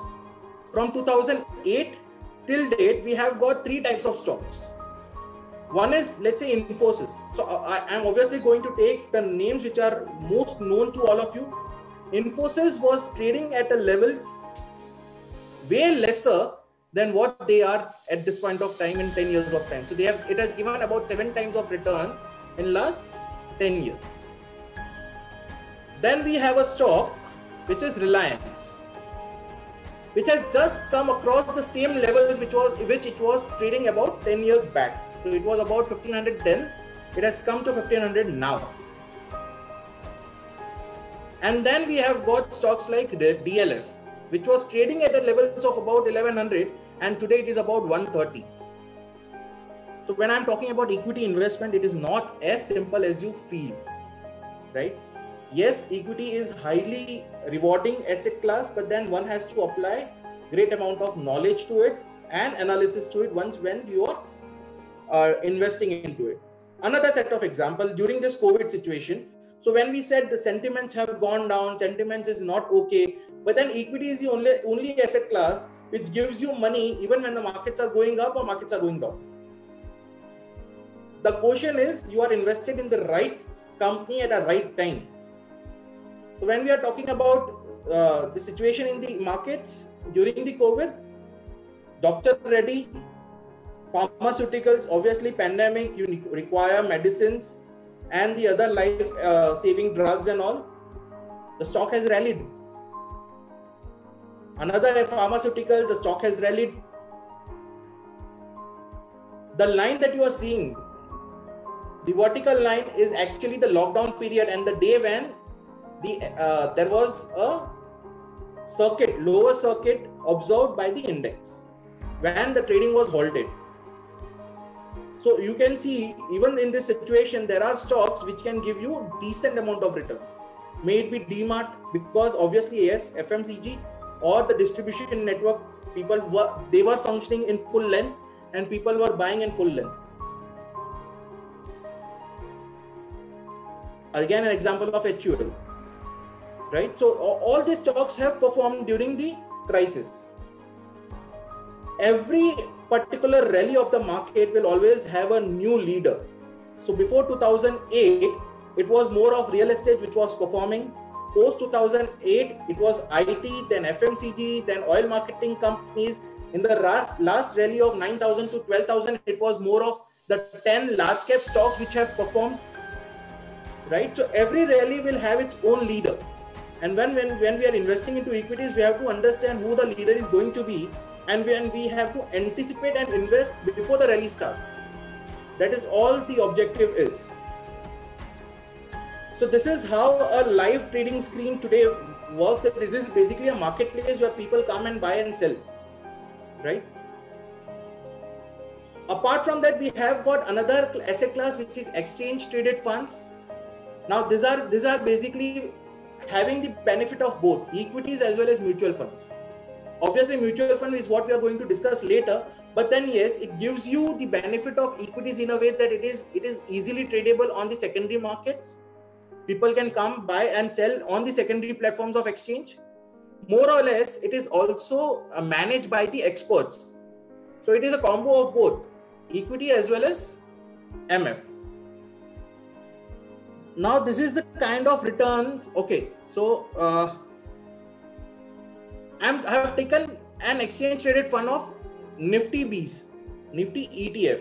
from 2008 till date, we have got 3 types of stocks. One is, let's say, Infosys. So I am obviously going to take the names which are most known to all of you. Infosys was trading at a level way lesser than what they are at this point of time in 10 years of time. So it has given about 7 times of return in last 10 years. Then we have a stock which is Reliance, which has just come across the same levels which it was trading about 10 years back. So it was about 1510. It has come to 1500 now. And then we have got stocks like DLF, which was trading at a levels of about 1100, and today it is about 130. So when I'm talking about equity investment, it is not as simple as you feel, right? Yes, equity is highly rewarding asset class, but then one has to apply great amount of knowledge to it and analysis to it when you are investing into it. Another set of example during this COVID situation. So when we said the sentiments have gone down, sentiments is not okay, but then equity is the only asset class which gives you money even when the markets are going up or markets are going down. The question is, you are invested in the right company at the right time. So when we are talking about the situation in the markets during the COVID, Dr. Reddy, pharmaceuticals, obviously pandemic, you require medicines and the other life-saving drugs and all, the stock has rallied. Another pharmaceutical, the stock has rallied. The line that you are seeing, the vertical line is actually the lockdown period and the day when there was a lower circuit observed by the index when the trading was halted. So you can see, even in this situation, there are stocks which can give you decent amount of returns. May it be DMart, because obviously, yes, FMCG or the distribution network, they were functioning in full length and people were buying in full length. Again, an example of HUL, right? So all these stocks have performed during the crisis. Every particular rally of the market will always have a new leader. So before 2008, it was more of real estate which was performing. Post 2008, it was IT, then FMCG, then oil marketing companies. In the last rally of 9,000 to 12,000, it was more of the 10 large cap stocks which have performed, right? So every rally will have its own leader. And when we are investing into equities, we have to understand who the leader is going to be. And when we have to anticipate and invest before the rally starts. That is all the objective is. So this is how a live trading screen today works. This is basically a marketplace where people come and buy and sell, right? Apart from that, we have got another asset class which is exchange traded funds. Now these are basically having the benefit of both equities as well as mutual funds. Obviously, mutual fund is what we are going to discuss later, but then yes, it gives you the benefit of equities in a way that it is easily tradable on the secondary markets. People can come buy and sell on the secondary platforms of exchange. More or less, it is also managed by the experts. So it is a combo of both equity as well as MF. Now this is the kind of returns. Okay, so I have taken an exchange traded fund of Nifty Bees, Nifty ETF.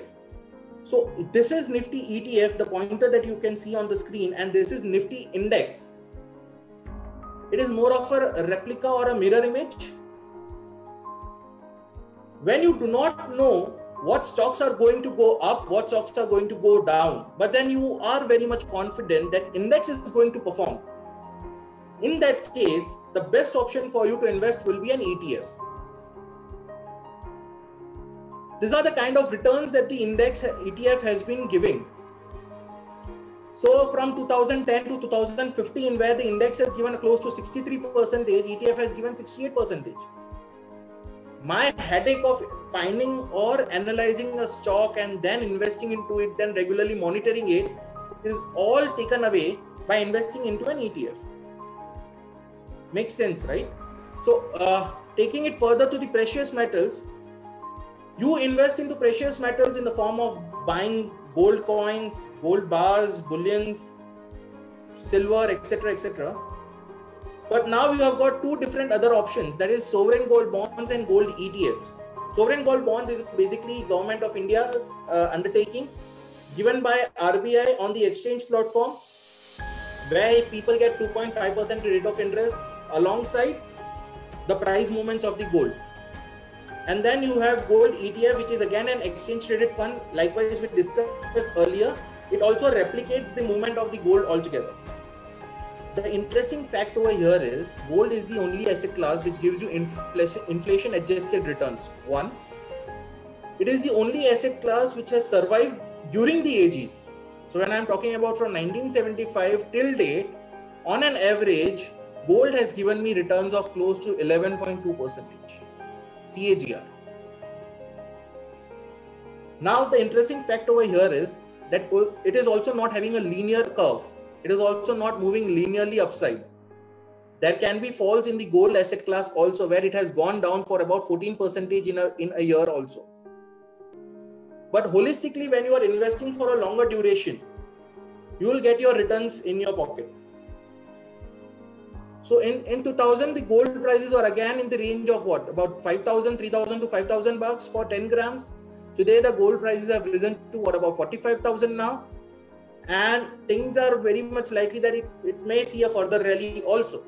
So this is Nifty ETF, the pointer that you can see on the screen, and this is Nifty Index. It is more of a replica or a mirror image. When you do not know what stocks are going to go up, what stocks are going to go down, but then you are very much confident that index is going to perform. In that case, the best option for you to invest will be an ETF. These are the kind of returns that the index ETF has been giving. So from 2010 to 2015, where the index has given close to 63%, ETF has given 68%. My headache of finding or analyzing a stock and then investing into it, then regularly monitoring it, is all taken away by investing into an ETF. Makes sense, right? So taking it further to the precious metals, you invest into precious metals in the form of buying gold coins, gold bars, bullions, silver, etc., etc. But now you have got two different other options, that is sovereign gold bonds and gold ETFs. Sovereign gold bonds is basically Government of India's undertaking given by RBI on the exchange platform, where people get 2.5% rate of interest alongside the price movements of the gold. And then you have gold ETF, which is again an exchange traded fund. Likewise, we discussed earlier, it also replicates the movement of the gold altogether. The interesting fact over here is gold is the only asset class which gives you inflation adjusted returns. One, it is the only asset class which has survived during the ages. So when I'm talking about from 1975 till date, on an average, gold has given me returns of close to 11.2% CAGR. Now the interesting fact over here is that it is also not having a linear curve. It is also not moving linearly upside. There can be falls in the gold asset class also, where it has gone down for about 14% in a year also. But holistically, when you are investing for a longer duration, you will get your returns in your pocket. So in 2000, the gold prices were again in the range of what? About 5,000, 3,000 to 5,000 bucks for 10 grams. Today, the gold prices have risen to what, about 45,000 now. And things are very much likely that it may see a further rally also.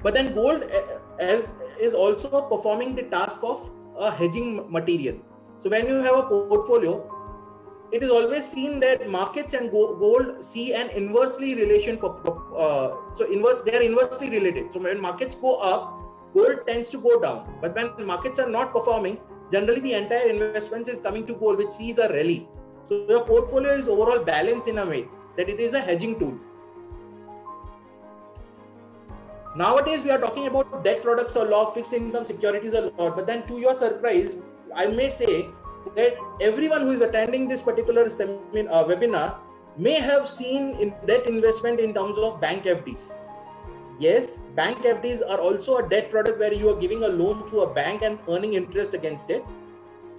But then gold is also performing the task of a hedging material. So when you have a portfolio, it is always seen that markets and gold see an inversely relation. They are inversely related. So when markets go up, gold tends to go down. But when markets are not performing, generally the entire investment is coming to gold, which sees a rally. So your portfolio is overall balanced in a way that it is a hedging tool. Nowadays, we are talking about debt products a lot, fixed income securities a lot. But then to your surprise, I may say that everyone who is attending this particular webinar may have seen in debt investment in terms of bank FDs. Yes, bank FDs are also a debt product where you are giving a loan to a bank and earning interest against it.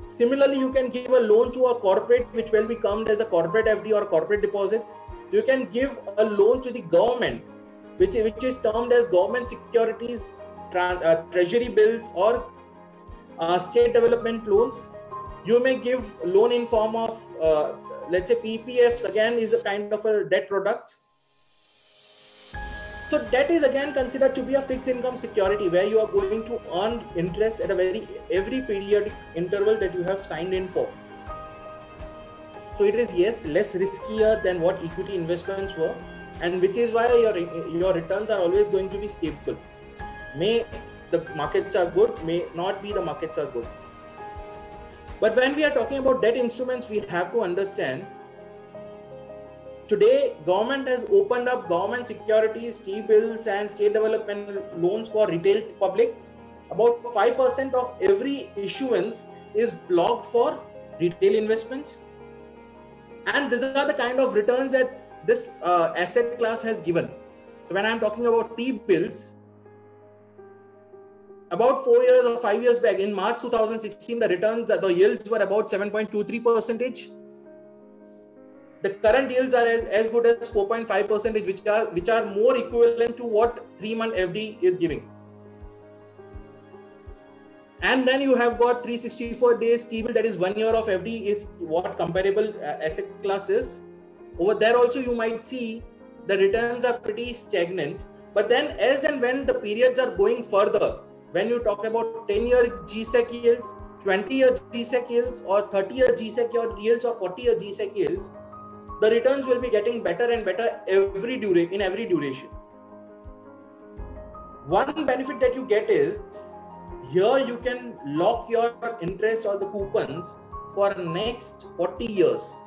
Similarly, you can give a loan to a corporate, which will be termed as a corporate FD or corporate deposit. You can give a loan to the government, which is termed as government securities, treasury bills, or state development loans. You may give loan in form of, let's say PPFs, again is a kind of a debt product. So debt is again considered to be a fixed income security where you are going to earn interest at every periodic interval that you have signed in for. So it is, yes, less riskier than what equity investments were, and which is why your returns are always going to be stable. May the markets are good, may not be the markets are good. But when we are talking about debt instruments, we have to understand today, government has opened up government securities, T-bills and state development loans for retail public. About 5% of every issuance is blocked for retail investments. And these are the kind of returns that this asset class has given. So when I'm talking about T-bills, about 4 years or 5 years back, in March 2016, the yields were about 7.23%. The current yields are as good as 4.5%, which are more equivalent to what 3-month FD is giving. And then you have got 364 days T-bill, that is 1 year of FD is what comparable asset class is. Over there also you might see the returns are pretty stagnant. But then as and when the periods are going further, when you talk about 10-year GSEC yields, 20-year GSEC yields, or 30-year GSEC yields, or 40-year GSEC yields, the returns will be getting better and better in every duration. One benefit that you get is here you can lock your interest or the coupons for next 40 years.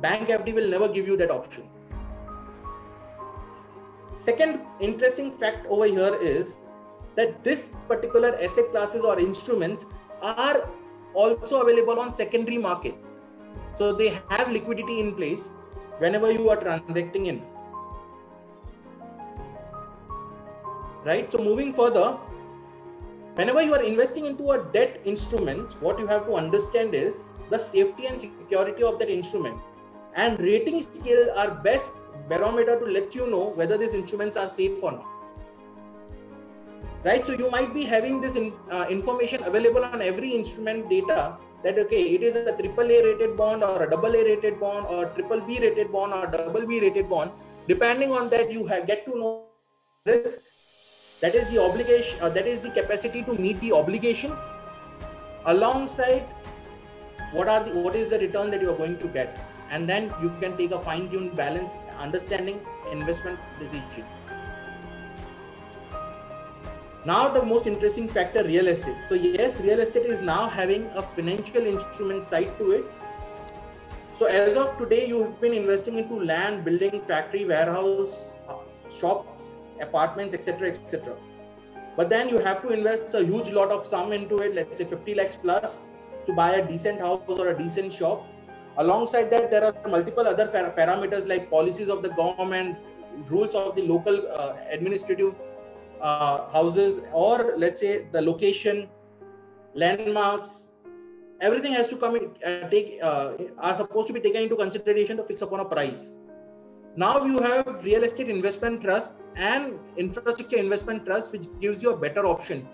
Bank FD will never give you that option. Second interesting fact over here is that this particular asset classes or instruments are also available on secondary market. So they have liquidity in place whenever you are transacting in. right? So moving further, whenever you are investing into a debt instrument, what you have to understand is the safety and security of that instrument. And rating scale are best barometer to let you know whether these instruments are safe or not. Right? So you might be having this information available on every instrument data that, okay, it is a AAA rated bond or a AA rated bond or BBB rated bond or BB rated bond. Depending on that, you get to know risk. That is the obligation, that is the capacity to meet the obligation, alongside what is the return that you are going to get, and then you can take a fine-tuned balance understanding investment decision. Now the most interesting factor, real estate. So yes, real estate is now having a financial instrument side to it. So as of today, you have been investing into land, building, factory, warehouse, shops, apartments, etc., etc. But then you have to invest a huge lot of sum into it, let's say 50 lakhs plus, to buy a decent house or a decent shop. Alongside that, there are multiple other parameters like policies of the government, rules of the local administrative houses, or let's say the location, landmarks. Everything has to come in, are supposed to be taken into consideration to fix upon a price. Now you have real estate investment trusts and infrastructure investment trusts, which gives you a better option.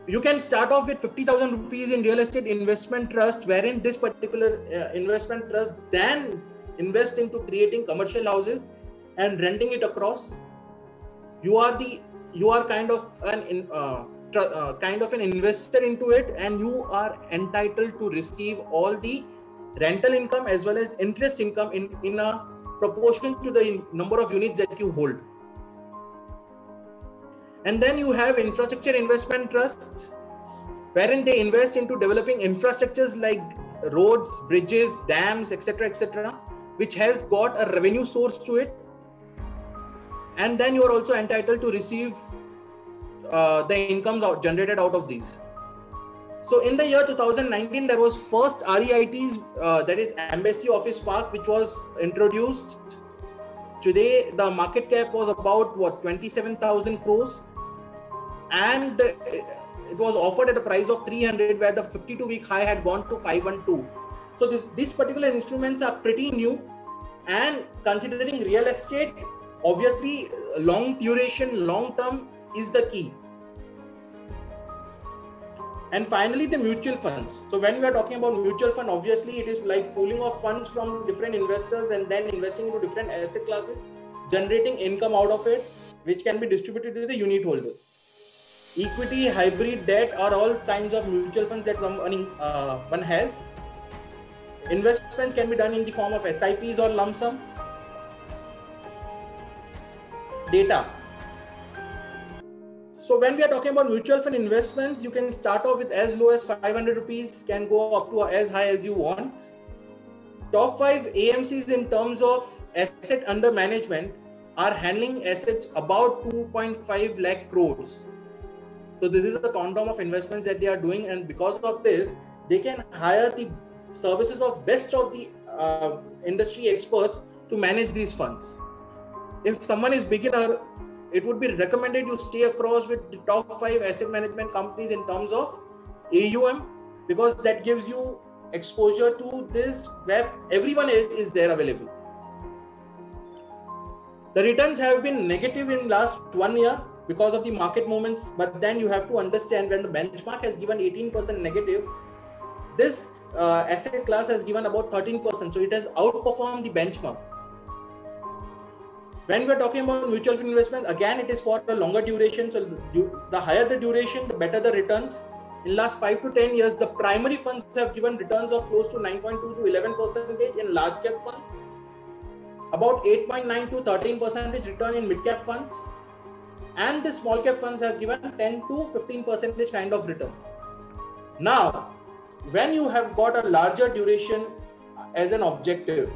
You can start off with 50,000 rupees in real estate investment trust, wherein this particular investment trust then invest into creating commercial houses and renting it across. You are kind of an investor into it, and you are entitled to receive all the rental income as well as interest income in a proportion to the number of units that you hold. And then you have infrastructure investment trusts, wherein they invest into developing infrastructures like roads, bridges, dams, etc., etc., which has got a revenue source to it. And then you are also entitled to receive the incomes generated out of these. So in the year 2019, there was first REITs, that is Embassy Office Park, which was introduced. Today, the market cap was about 27,000 crores. And it was offered at a price of 300, where the 52-week high had gone to 512. So these particular instruments are pretty new, and considering real estate, obviously long duration, long term is the key. And finally, the mutual funds. So when we are talking about mutual fund, obviously it is like pooling of funds from different investors and then investing into different asset classes, generating income out of it, which can be distributed to the unit holders. Equity, hybrid, debt are all kinds of mutual funds that one has. Investments can be done in the form of SIPs or lump sum. Data. So when we are talking about mutual fund investments, you can start off with as low as 500 rupees, can go up to as high as you want. Top 5 AMCs in terms of asset under management are handling assets about 2.5 lakh crores. So this is the quantum of investments that they are doing, and because of this, they can hire the services of best of the industry experts to manage these funds. If someone is beginner, it would be recommended you stay across with the top 5 asset management companies in terms of AUM, because that gives you exposure to this where everyone is there available. The returns have been negative in last 1 year because of the market movements, but then you have to understand when the benchmark has given 18% negative, this asset class has given about 13%, so it has outperformed the benchmark. When we're talking about mutual fund investment, again, it is for a longer duration. So the higher the duration, the better the returns. In last 5 to 10 years, the primary funds have given returns of close to 9.2 to 11% in large cap funds, about 8.9 to 13% return in mid cap funds, and the small cap funds have given 10 to 15% kind of return. Now, when you have got a larger duration as an objective,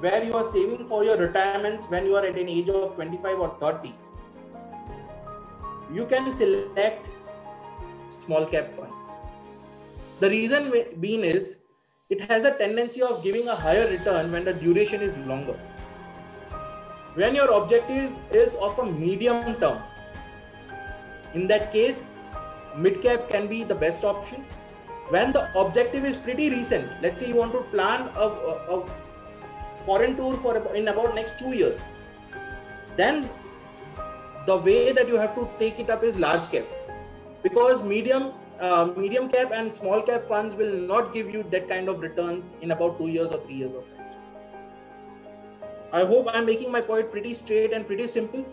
where you are saving for your retirements when you are at an age of 25 or 30, you can select small cap funds. The reason being is it has a tendency of giving a higher return when the duration is longer. When your objective is of a medium term, in that case, mid-cap can be the best option. When the objective is pretty recent, let's say you want to plan a foreign tour in about next 2 years, then the way that you have to take it up is large cap, because medium cap and small cap funds will not give you that kind of returns in about 2 years or 3 years of time. I hope I'm making my point pretty straight and pretty simple.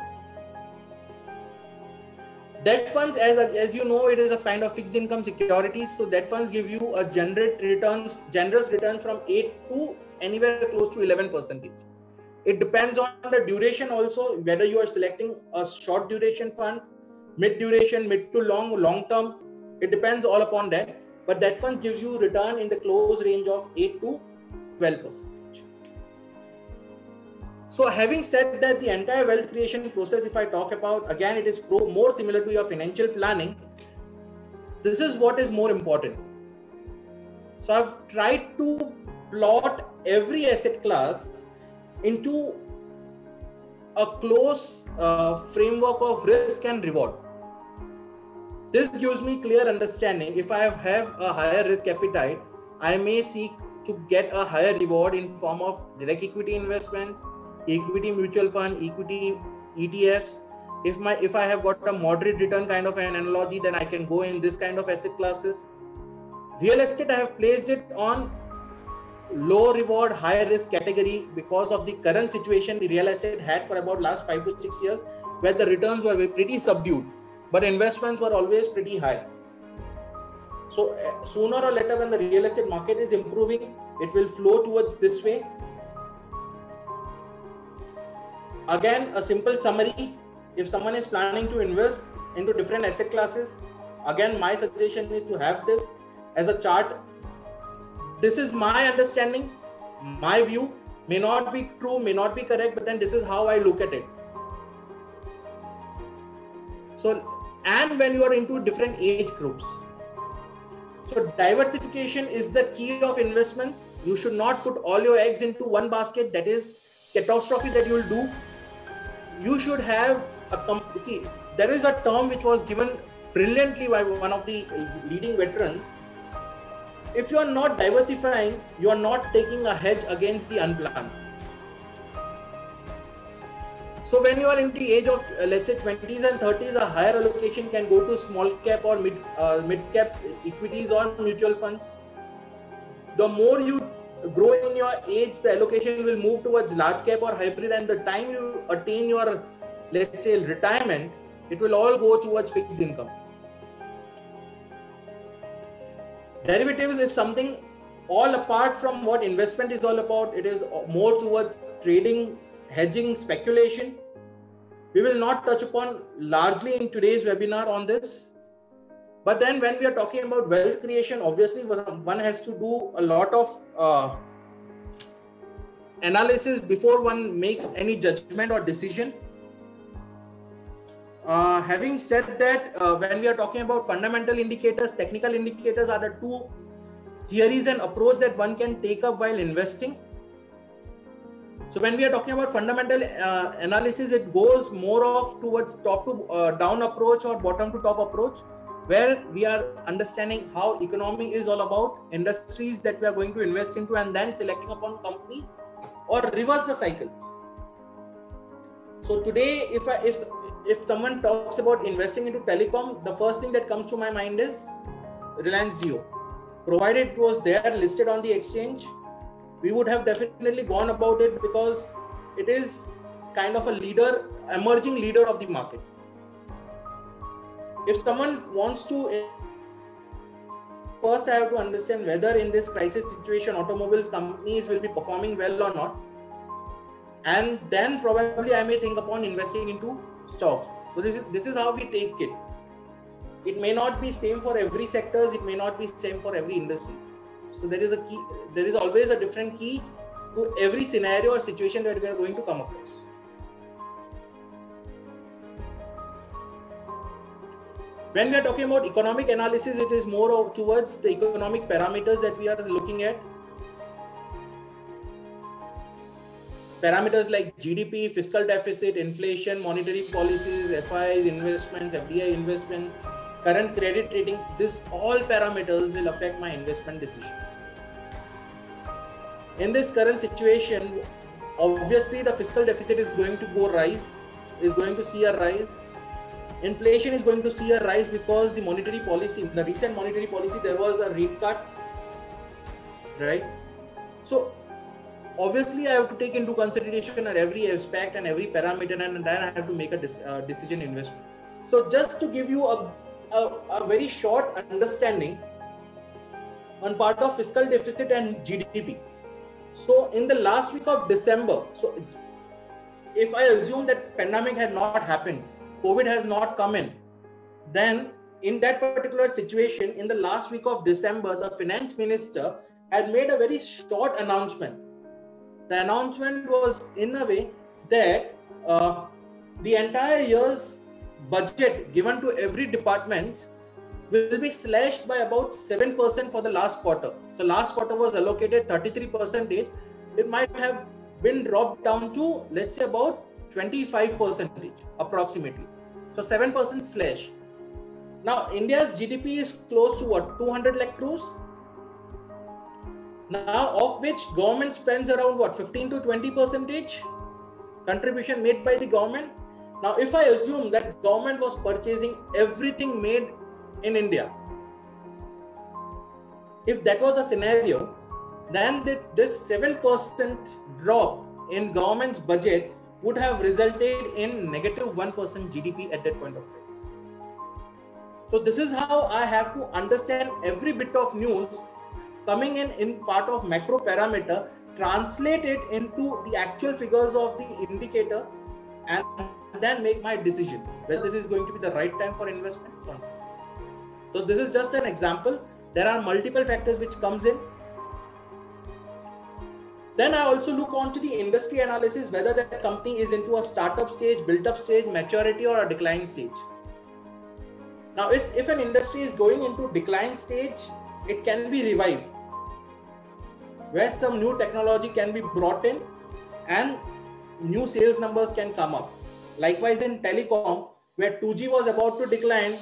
Debt funds, as you know, it is a kind of fixed income securities. So debt funds give you a generous return from 8 to anywhere close to 11%. It depends on the duration also, whether you are selecting a short duration fund, mid duration, mid to long term. It depends all upon that. But debt funds gives you return in the close range of 8 to 12%. So having said that, the entire wealth creation process, if I talk about, again, it is more similar to your financial planning. This is what is more important. So I've tried to plot every asset class into a close framework of risk and reward. This gives me clear understanding. If I have a higher risk appetite, I may seek to get a higher reward in form of direct equity investments, equity mutual fund, equity ETFs. If I have got a moderate return kind of an analogy, then I can go in this kind of asset classes. Real estate, I have placed it on low reward, high risk category because of the current situation the real estate had for about last 5 to 6 years, where the returns were pretty subdued, but investments were always pretty high. So sooner or later, when the real estate market is improving, it will flow towards this way. Again, a simple summary: if someone is planning to invest into different asset classes, again, my suggestion is to have this as a chart. This is my understanding, my view, may not be true, may not be correct, but then this is how I look at it. So, and when you are into different age groups, so diversification is the key of investments. You should not put all your eggs into one basket. That is catastrophe that you will do. You should have see, there is a term which was given brilliantly by one of the leading veterans. If you are not diversifying, you are not taking a hedge against the unplanned. So when you are in the age of let's say 20s and 30s, a higher allocation can go to small cap or mid cap equities or mutual funds. The more you grow in your age, the allocation will move towards large cap or hybrid, and the time you attain your, let's say, retirement, it will all go towards fixed income. Derivatives is something all apart from what investment is all about. It is more towards trading, hedging, speculation. We will not touch upon largely in today's webinar on this. But then when we are talking about wealth creation, obviously one has to do a lot of analysis before one makes any judgment or decision. Having said that, when we are talking about fundamental indicators, technical indicators are the two theories and approach that one can take up while investing. So when we are talking about fundamental analysis, it goes more of towards top to down approach or bottom to top approach, where we are understanding how economy is all about, industries that we are going to invest into, and then selecting upon companies, or reverse the cycle. So today, if someone talks about investing into telecom, the first thing that comes to my mind is Reliance Jio. Provided it was there listed on the exchange, we would have definitely gone about it, because it is kind of a leader, emerging leader of the market. If someone wants to, first I have to understand whether in this crisis situation, automobiles companies will be performing well or not. And then probably I may think upon investing into stocks. So this is how we take it. It may not be same for every sectors. It may not be same for every industry. So there is a key. There is always a different key to every scenario or situation that we are going to come across. When we are talking about economic analysis, it is more towards the economic parameters that we are looking at. parameters like GDP, fiscal deficit, inflation, monetary policies, FIs, investments, FDI investments, current credit rating, this all parameters will affect my investment decision. In this current situation, obviously the fiscal deficit is going to see a rise. Inflation is going to see a rise because the monetary policy, the recent monetary policy, there was a rate cut, right? So obviously I have to take into consideration at every aspect and every parameter, and then I have to make a decision investment. So just to give you a very short understanding on part of fiscal deficit and GDP. So in the last week of December, so if I assume that pandemic had not happened, COVID has not come in, then in that particular situation, in the last week of December, the finance minister had made a very short announcement. The announcement was in a way that the entire year's budget given to every department will be slashed by about 7% for the last quarter. So last quarter was allocated 33%. It might have been dropped down to, let's say, about 25% approximately. So 7% slash. Now India's GDP is close to what? 200 lakh crores. Now, of which government spends around what? 15 to 20% contribution made by the government. Now, if I assume that government was purchasing everything made in India, if that was a scenario, then this 7% drop in government's budget would have resulted in negative 1% GDP at that point of time. So this is how I have to understand every bit of news coming in part of macro parameter, translate it into the actual figures of the indicator, and then make my decision whether this is going to be the right time for investment or not. So this is just an example. There are multiple factors which comes in. Then I also look on to the industry analysis, whether the company is into a startup stage, built up stage, maturity, or a decline stage. Now, if an industry is going into decline stage, it can be revived, where some new technology can be brought in and new sales numbers can come up. Likewise in telecom, where 2G was about to decline,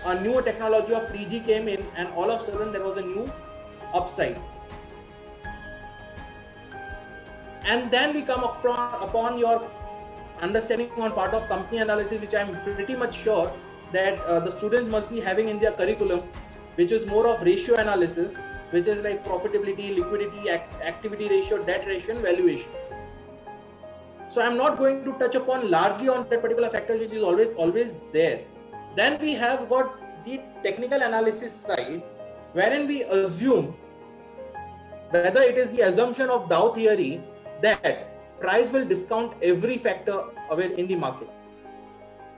a new technology of 3G came in, and all of a sudden there was a new upside. And then we come upon your understanding on part of company analysis, which I'm pretty much sure that the students must be having in their curriculum, which is more of ratio analysis, which is like profitability, liquidity, activity ratio, debt ratio, and valuations. So I'm not going to touch upon largely on that particular factor, which is always there. Then we have got the technical analysis side, wherein we assume whether it is the assumption of Dow theory that price will discount every factor away in the market.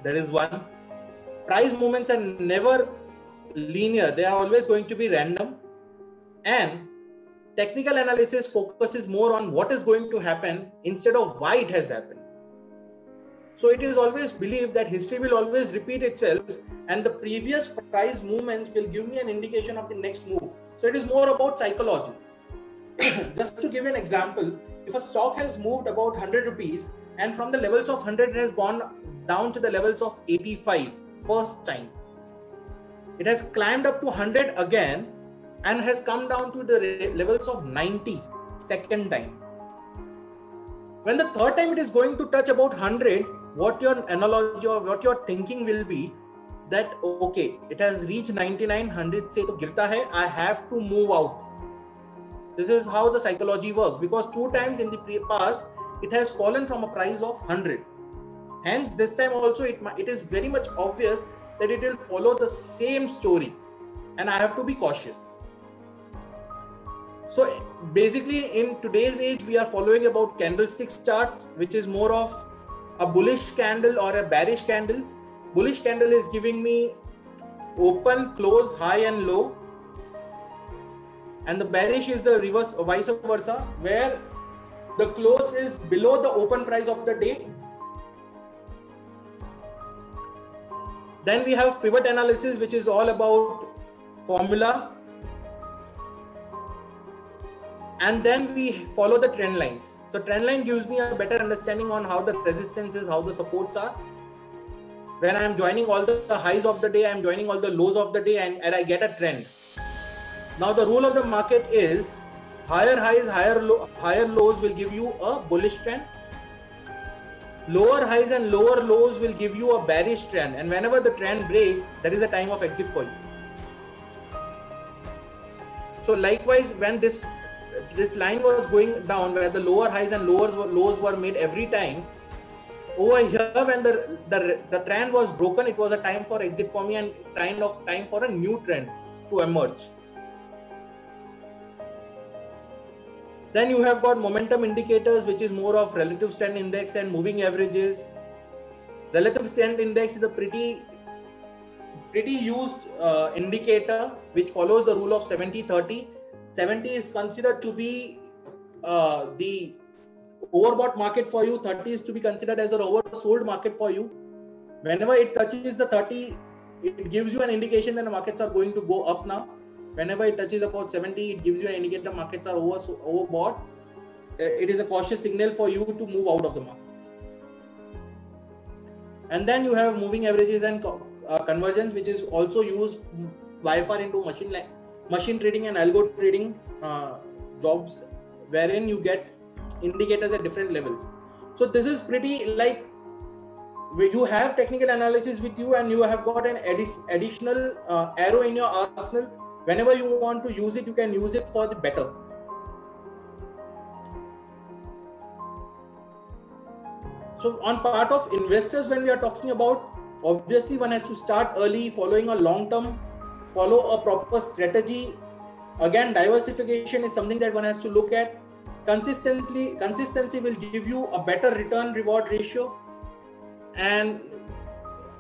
That is one. Price movements are never linear. They are always going to be random. And technical analysis focuses more on what is going to happen instead of why it has happened. So it is always believed that history will always repeat itself, and the previous price movements will give me an indication of the next move. So it is more about psychology. Just to give an example, if a stock has moved about 100 rupees and from the levels of 100 it has gone down to the levels of 85 first time, it has climbed up to 100 again and has come down to the levels of 90 second time. When the third time it is going to touch about 100, what your analogy or what your thinking will be that okay, it has reached 99, 100 se to girta hai, I have to move out. This is how the psychology works, because 2 times in the past it has fallen from a price of 100. Hence this time also it is very much obvious that it will follow the same story, and I have to be cautious. So basically in today's age we are following about candlestick charts, which is more of a bullish candle or a bearish candle. Bullish candle is giving me open, close, high and low, and the bearish is the reverse, vice versa, where the close is below the open price of the day. Then we have pivot analysis, which is all about formula, and then we follow the trend lines. So trend line gives me a better understanding on how the resistance is, how the supports are. When I am joining all the highs of the day, I am joining all the lows of the day, and I get a trend. Now the rule of the market is higher highs, higher lows will give you a bullish trend. Lower highs and lower lows will give you a bearish trend, and whenever the trend breaks, that is a time of exit for you. So likewise, when this line was going down, where the lower highs and lows were made every time, over here when the trend was broken, it was a time for exit for me and kind of time for a new trend to emerge. Then you have got momentum indicators, which is more of relative strength index and moving averages. Relative strength index is a pretty used indicator which follows the rule of 70-30. 70 is considered to be the overbought market for you. 30 is to be considered as an oversold market for you. Whenever it touches the 30, it gives you an indication that the markets are going to go up now. Whenever it touches about 70, it gives you an indicator markets are overbought. It is a cautious signal for you to move out of the markets. And then you have moving averages and convergence, which is also used by far into machine trading and algo trading jobs, wherein you get indicators at different levels. So this is pretty like you have technical analysis with you, and you have got an additional arrow in your arsenal. Whenever you want to use it, you can use it for the better. So on part of investors, when we are talking about, obviously one has to start early, following a long term, follow a proper strategy. Again, diversification is something that one has to look at. Consistency will give you a better return reward ratio, and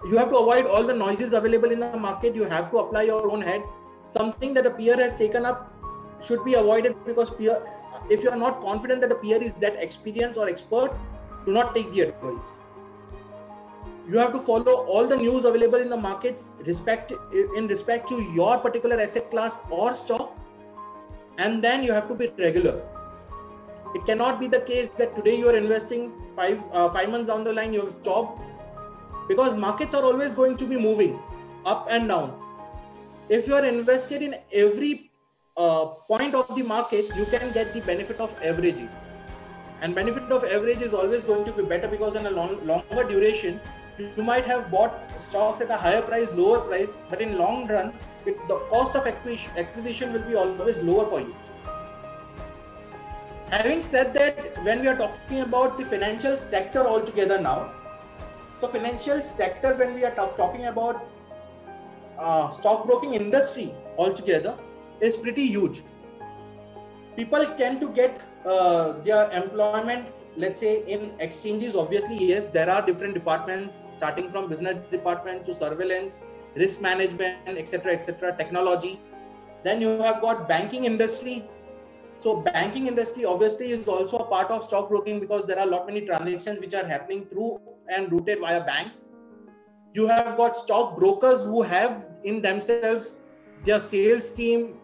you have to avoid all the noises available in the market. You have to apply your own head. Something that a peer has taken up should be avoided, because if you are not confident that the peer is that experienced or expert, do not take the advice. You have to follow all the news available in the markets in respect to your particular asset class or stock, and then you have to be regular. It cannot be the case that today you are investing 5 months down the line you have stopped, because markets are always going to be moving up and down. If you are invested in every point of the market, you can get the benefit of averaging, and benefit of average is always going to be better, because in a longer duration you might have bought stocks at a higher price, lower price, but in long run the cost of acquisition will be always lower for you. Having said that, when we are talking about the financial sector altogether now, so financial sector, when we are talking about stockbroking industry altogether, is pretty huge. People tend to get their employment, let's say, in exchanges. Obviously, yes, there are different departments, starting from business department to surveillance, risk management, etc., technology. Then you have got banking industry. So banking industry obviously is also a part of stockbroking, because there are a lot many transactions which are happening through and routed via banks. You have got stock brokers who have in themselves their sales team,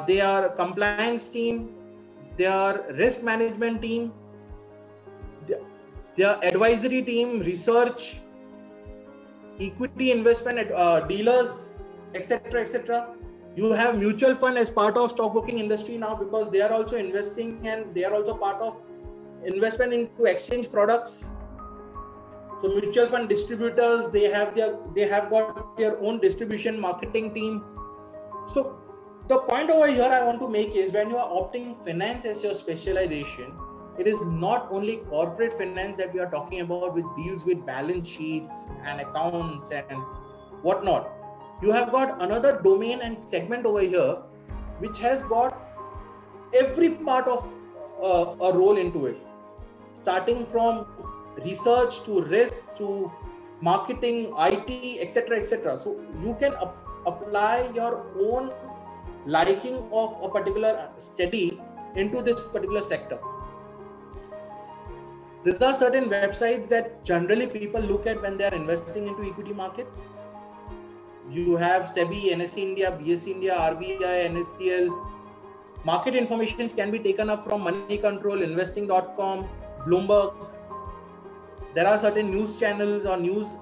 their compliance team, their risk management team, their advisory team, research, equity investment dealers, etc. You have mutual fund as part of stockbroking industry now, because they are also investing, and they are also part of investment into exchange products. So mutual fund distributors, they have got their own distribution marketing team. So the point over here I want to make is, when you are opting finance as your specialization, it is not only corporate finance that we are talking about, which deals with balance sheets and accounts and whatnot. You have got another domain and segment over here, which has got every part of a role into it, starting from research to risk to marketing, IT, etc. So you can apply your own liking of a particular study into this particular sector. These are certain websites that generally people look at when they are investing into equity markets. You have SEBI, NSE India, BSE India, RBI, NSDL, Market information can be taken up from Money Control, Investing.com, Bloomberg. There are certain news channels or news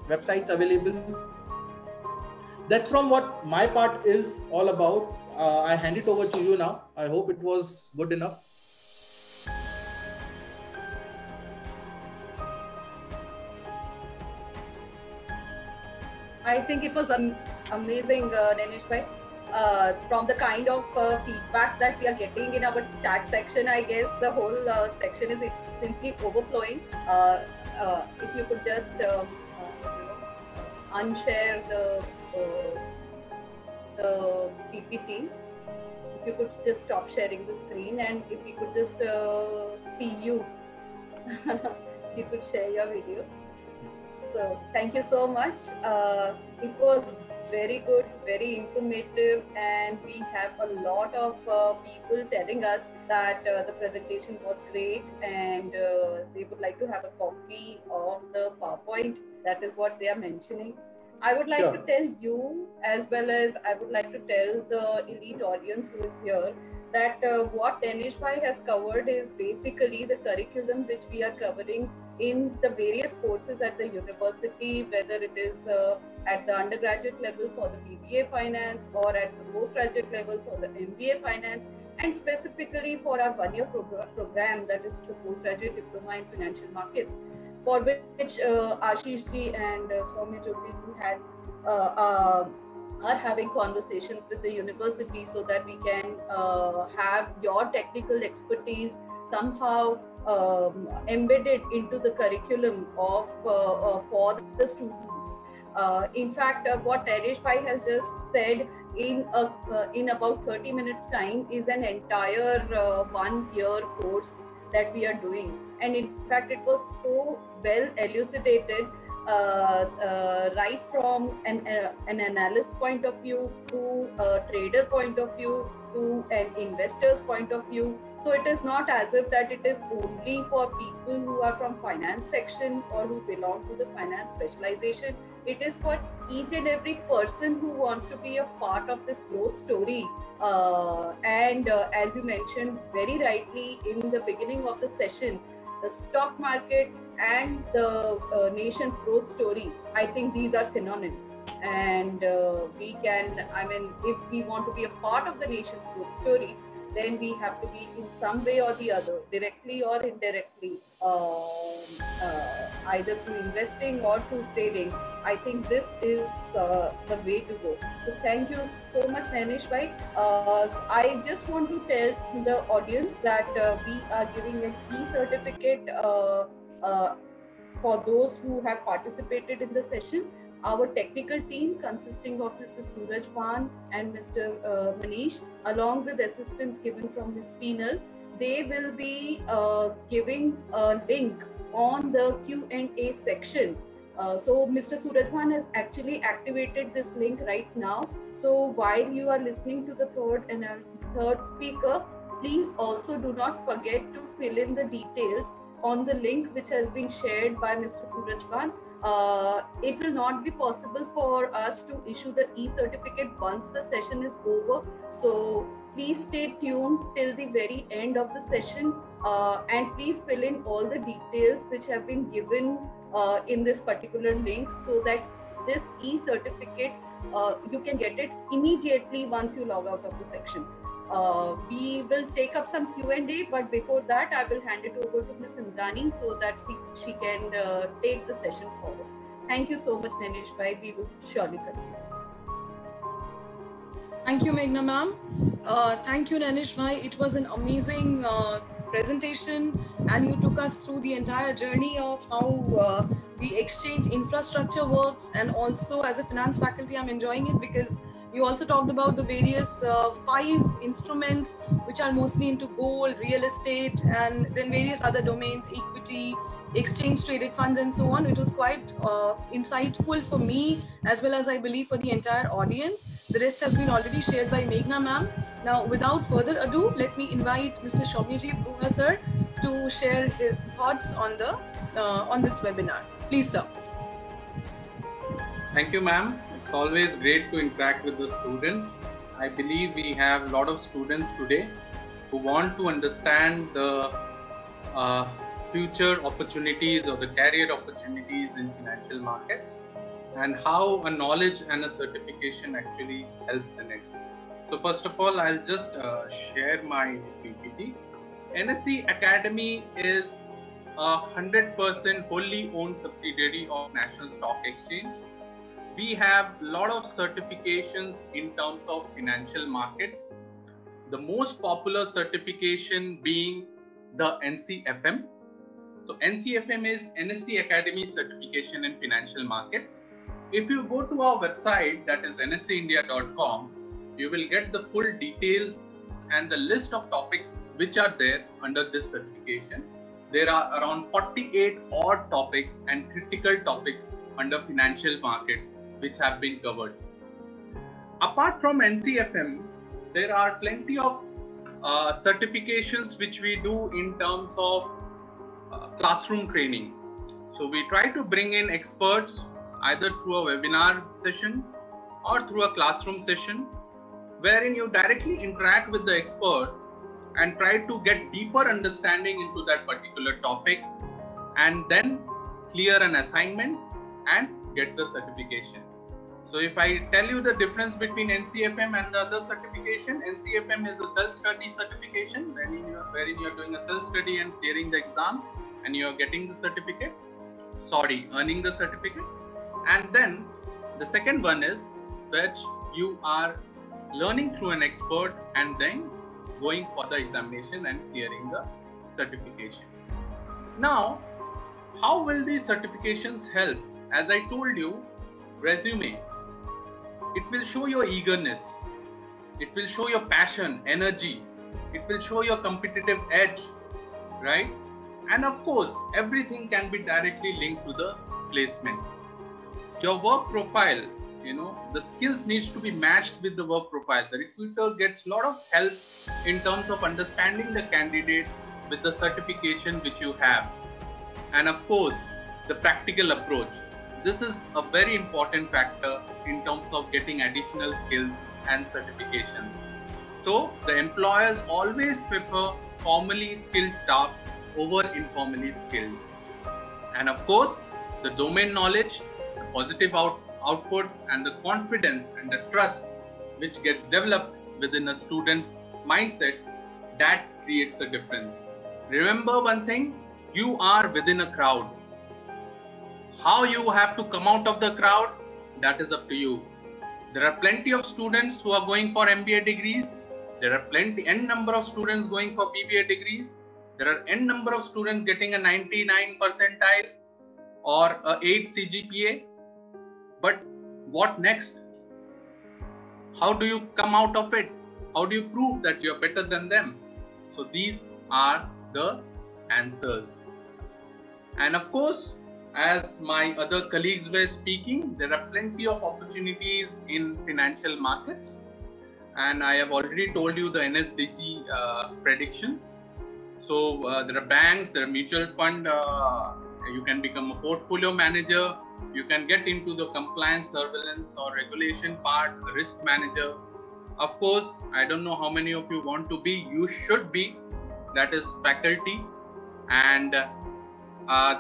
websites available. That's from what my part is all about. I hand it over to you now. I hope it was good enough. I think it was amazing, Nenish bhai. From the kind of feedback that we are getting in our chat section, I guess the whole section is simply overflowing. If you could just unshare the PPT. If you could just stop sharing the screen, and if you could just see you, you could share your video. So thank you so much. It was very good, very informative, and we have a lot of people telling us that the presentation was great, and they would like to have a copy of the PowerPoint. That is what they are mentioning. I would like to tell you, as well as I would like to tell the elite audience who is here, that what Nenish bhai has covered is basically the curriculum which we are covering in the various courses at the university, whether it is at the undergraduate level for the BBA Finance or at the postgraduate level for the MBA Finance, and specifically for our one-year program, that is the Postgraduate Diploma in Financial Markets, for which Ashish ji and Soumya Jyoti ji had are having conversations with the university so that we can have your technical expertise somehow embedded into the curriculum of for the students. In fact, what Nenish bhai has just said in about 30 minutes time is an entire 1 year course that we are doing, and in fact it was so well elucidated, right from an analyst point of view to a trader point of view to an investor's point of view. So it is not as if that it is only for people who are from finance section or who belong to the finance specialization. It is for each and every person who wants to be a part of this growth story. And as you mentioned very rightly in the beginning of the session, the stock market and the nation's growth story, I think these are synonyms. And we can, I mean, if we want to be a part of the nation's growth story, then we have to be in some way or the other, directly or indirectly, either through investing or through trading. I think this is the way to go. So thank you so much, Nenish bhai. I just want to tell the audience that we are giving an e-certificate for those who have participated in the session. Our technical team, consisting of Mr. Suraj Bhan and Mr. Manish, along with assistance given from Ms. Peenal, they will be giving a link on the Q&A section. So Mr. Suraj Bhan has actually activated this link right now. So while you are listening to the third speaker, please also do not forget to fill in the details on the link which has been shared by Mr. Suraj Bhan. It will not be possible for us to issue the e-certificate once the session is over. So please stay tuned till the very end of the session, and please fill in all the details which have been given in this particular link, so that this e-certificate, you can get it immediately once you log out of the section. We will take up some Q&A, but before that I will hand it over to Ms. Indrani so that she can take the session forward. Thank you so much, Nenish bhai. We will surely continue. Thank you, Meghna ma'am. Thank you, Nenish bhai. It was an amazing presentation, and you took us through the entire journey of how the exchange infrastructure works, and also as a finance faculty I'm enjoying it because you also talked about the various 5 instruments which are mostly into gold, real estate, and then various other domains, equity, exchange traded funds, and so on. It was quite insightful for me, as well as I believe for the entire audience. The rest has been already shared by Meghna ma'am. Now, without further ado, let me invite Mr. Soumyajit Guha sir to share his thoughts on the on this webinar. Please, sir. Thank you, ma'am. It's always great to interact with the students. I believe we have a lot of students today who want to understand the future opportunities or the career opportunities in financial markets and how a knowledge and a certification actually helps in it. So first of all, I'll just share my PPT. NSE Academy is a 100% wholly owned subsidiary of National Stock Exchange. We have a lot of certifications in terms of financial markets. The most popular certification being the NCFM. So NCFM is NSE Academy Certification in Financial Markets. If you go to our website, that is nseindia.com, you will get the full details and the list of topics which are there under this certification. There are around 48 odd topics and critical topics under financial markets which have been covered. Apart from NCFM, there are plenty of certifications which we do in terms of classroom training. So we try to bring in experts either through a webinar session or through a classroom session, wherein you directly interact with the expert and try to get deeper understanding into that particular topic and then clear an assignment and get the certification. So if I tell you the difference between NCFM and the other certification, NCFM is a self-study certification wherein you are doing a self-study and clearing the exam and you are getting the certificate, earning the certificate. And then the second one is which you are learning through an expert and then going for the examination and clearing the certification. Now, how will these certifications help? As I told you, resume. It will show your eagerness. It will show your passion, energy. It will show your competitive edge, right? And of course, everything can be directly linked to the placements. Your work profile, the skills needs to be matched with the work profile. The recruiter gets a lot of help in terms of understanding the candidate with the certification which you have. And of course, the practical approach. This is a very important factor in terms of getting additional skills and certifications. So the employers always prefer formally skilled staff over informally skilled. And of course, the domain knowledge, the positive output and the confidence and the trust which gets developed within a student's mindset, that creates a difference. Remember one thing, you are within a crowd. How you have to come out of the crowd, that is up to you. There are plenty of students who are going for MBA degrees. There are n number of students going for BBA degrees. There are n number of students getting a 99 percentile or a 8 CGPA. But what next? How do you come out of it? How do you prove that you are better than them? So these are the answers. And of course, as my other colleagues were speaking, there are plenty of opportunities in financial markets. And I have already told you the NSDC predictions. So there are banks, there are mutual fund, you can become a portfolio manager, you can get into the compliance, surveillance or regulation part, risk manager. Of course, I don't know how many of you want to be, you should be, that is faculty. And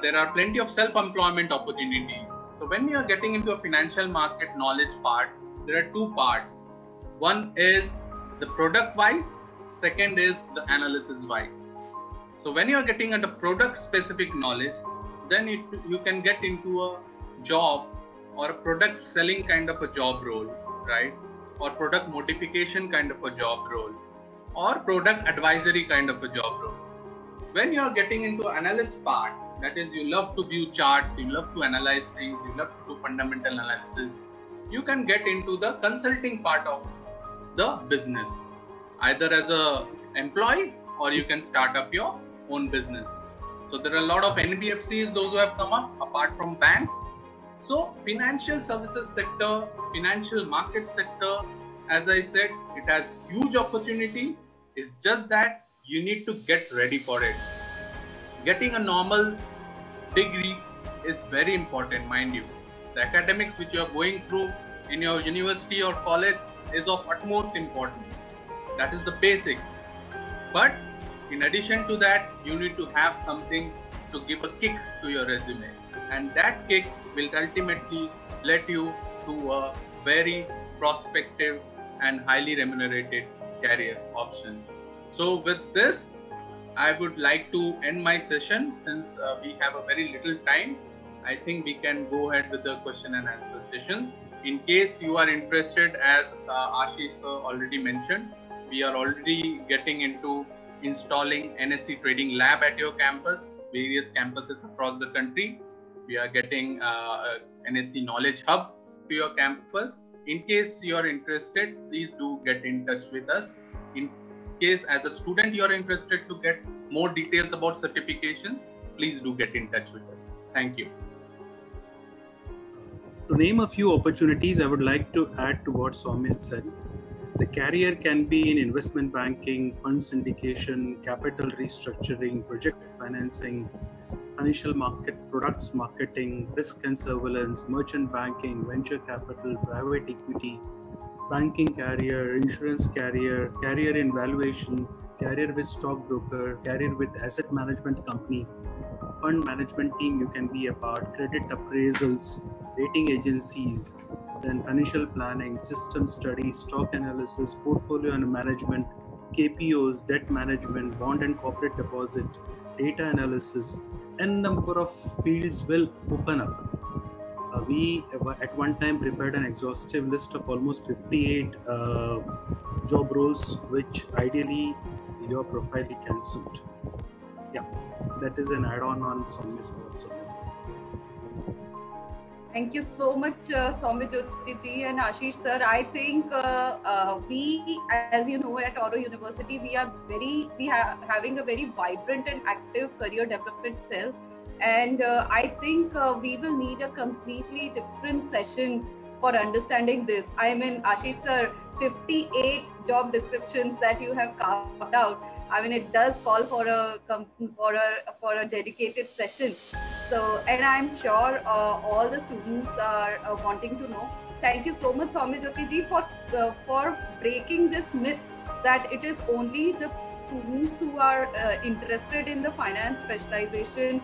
there are plenty of self-employment opportunities. So when you are getting into a financial market knowledge part, there are two parts. One is the product wise, second is the analysis wise. So when you are getting into product specific knowledge, then you can get into a job or a product selling kind of a job role, right? Or product modification kind of a job role, or product advisory kind of a job role. When you are getting into analyst part, that is, you love to view charts, you love to analyze things, you love to do fundamental analysis, you can get into the consulting part of the business, either as a employee or you can start up your own business. So there are a lot of NBFCs, those who have come up apart from banks. So financial services sector, financial market sector, as I said, it has huge opportunity. It's just that you need to get ready for it. Getting a normal degree is very important, mind you. The academics which you are going through in your university or college, is of utmost importance. That is the basics. But in addition to that, you need to have something to give a kick to your resume. And that kick will ultimately lead you to a very prospective and highly remunerated career option. So with this, I would like to end my session. Since we have a very little time, I think we can go ahead with the question and answer sessions. In case you are interested, as Ashish sir already mentioned, we are already getting into installing NSE Trading Lab at your campus, various campuses across the country. We are getting NSE Knowledge Hub to your campus. In case you are interested, please do get in touch with us. In case as a student you are interested to get more details about certifications, please do get in touch with us. Thank you. To name a few opportunities, I would like to add to what Soumya said. The career can be in investment banking, fund syndication, capital restructuring, project financing, financial market products marketing, risk and surveillance, merchant banking, venture capital, private equity, banking career, insurance career, career in valuation, career with stockbroker, career with asset management company, fund management team you can be a part, credit appraisals, rating agencies, then financial planning, system study, stock analysis, portfolio and management, KPOs, debt management, bond and corporate deposit, data analysis, and number of fields will open up. We at one time prepared an exhaustive list of almost 58 job roles, which ideally your profile can suit. Yeah, that is an add-on on Soumya's also. Thank you so much, Soumya Jyoti ji and Ashish sir. I think we, as you know, at Auro University, we are having a very vibrant and active career development cell. And I think we will need a completely different session for understanding this. I mean, Ashish sir, 58 job descriptions that you have carved out. I mean, it does call for a dedicated session. So, and I'm sure all the students are wanting to know. Thank you so much, Soumya Jyoti ji, for breaking this myth that it is only the students who are interested in the finance specialization,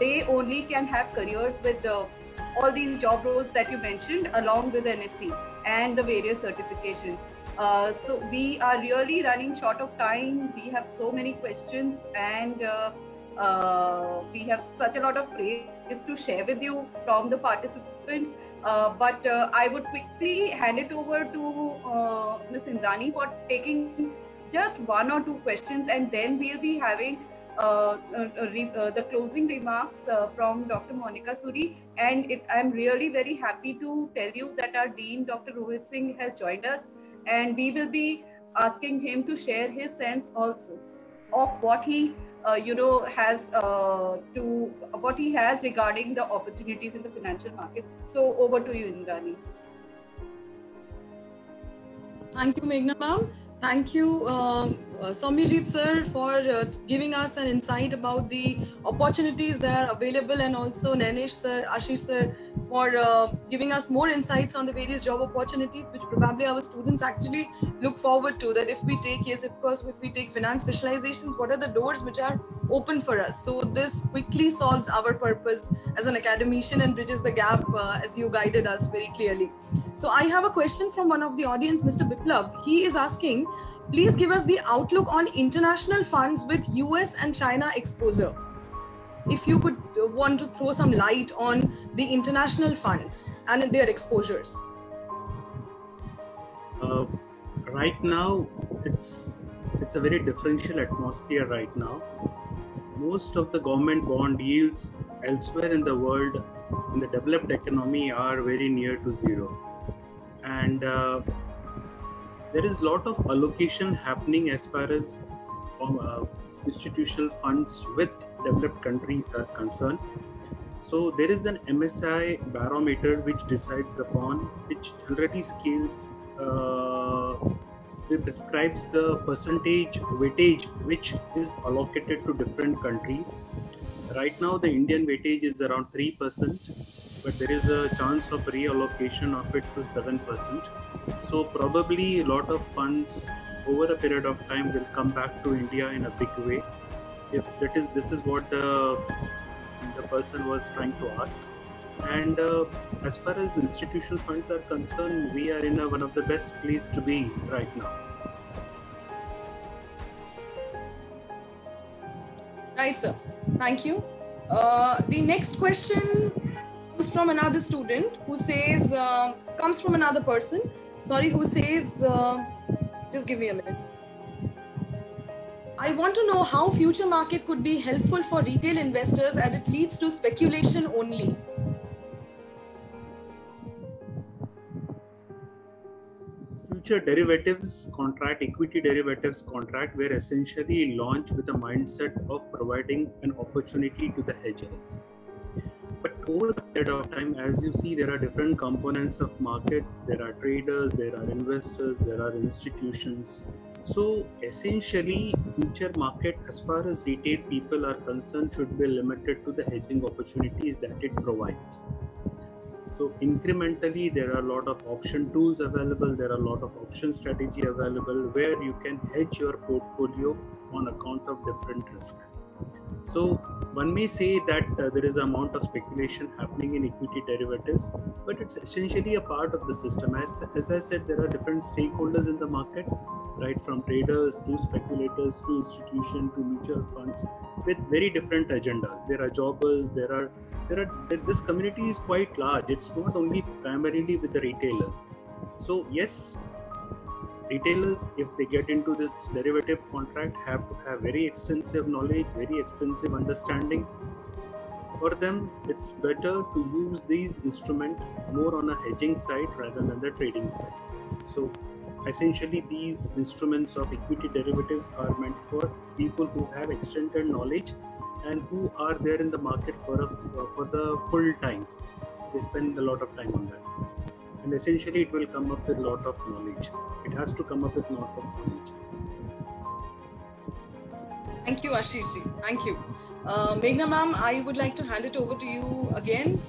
they only can have careers with all these job roles that you mentioned, along with NSE and the various certifications. So we are really running short of time. We have so many questions, and we have such a lot of praise to share with you from the participants. But I would quickly hand it over to Ms. Indrani for taking just one or two questions, and then we'll be having the closing remarks from Dr. Monica Suri. And I'm really very happy to tell you that our Dean, Dr. Rohit Singh, has joined us, and we will be asking him to share his sense also of what he has regarding the opportunities in the financial markets. So over to you, Indrani. Thank you, Meghna ma'am. Thank you, Soumyajit sir, for giving us an insight about the opportunities that are available, and also Nanesh sir, Ashish sir, for giving us more insights on the various job opportunities, which probably our students actually look forward to. That if we take finance specializations, what are the doors which are open for us? So this quickly solves our purpose as an academician and bridges the gap as you guided us very clearly. So I have a question from one of the audience, Mr. Biplab. He is asking, please give us the outlook on international funds with US and China exposure. If you could want to throw some light on the international funds and their exposures. Right now, it's a very differential atmosphere right now. Most of the government bond yields elsewhere in the world, in the developed economy, are very near to zero. And there is a lot of allocation happening as far as institutional funds with developed countries are concerned. So there is an MSI barometer which decides upon, which generally scales, it prescribes the percentage weightage which is allocated to different countries. Right now, the Indian weightage is around 3%. but there is a chance of reallocation of it to 7%. So probably a lot of funds over a period of time will come back to India in a big way. If this is what the person was trying to ask. And as far as institutional funds are concerned, we are in one of the best place to be right now. Right, sir. Thank you. The next question comes from another student who says, comes from another person, sorry, who says, just give me a minute. I want to know how future market could be helpful for retail investors and it leads to speculation only. Future derivatives contract, equity derivatives contract were essentially launched with a mindset of providing an opportunity to the hedgers. But over the period of time, as you see, there are different components of market. There are traders, there are investors, there are institutions. So essentially, future market, as far as retail people are concerned, should be limited to the hedging opportunities that it provides. So incrementally, there are a lot of option tools available. There are a lot of option strategy available where you can hedge your portfolio on account of different risk. So one may say that there is an amount of speculation happening in equity derivatives, but it's essentially a part of the system. As I said, there are different stakeholders in the market, right from traders to speculators to institutions to mutual funds with very different agendas. There are jobbers, this community is quite large. It's not only primarily with the retailers. So yes, retailers, if they get into this derivative contract, have to have very extensive knowledge, very extensive understanding. For them, it's better to use these instruments more on a hedging side rather than the trading side. So essentially, these instruments of equity derivatives are meant for people who have extended knowledge and who are there in the market for the full time. They spend a lot of time on that. And essentially, it will come up with a lot of knowledge. It has to come up with a lot of knowledge. Thank you, Ashish ji. Thank you. Meghna ma'am, I would like to hand it over to you again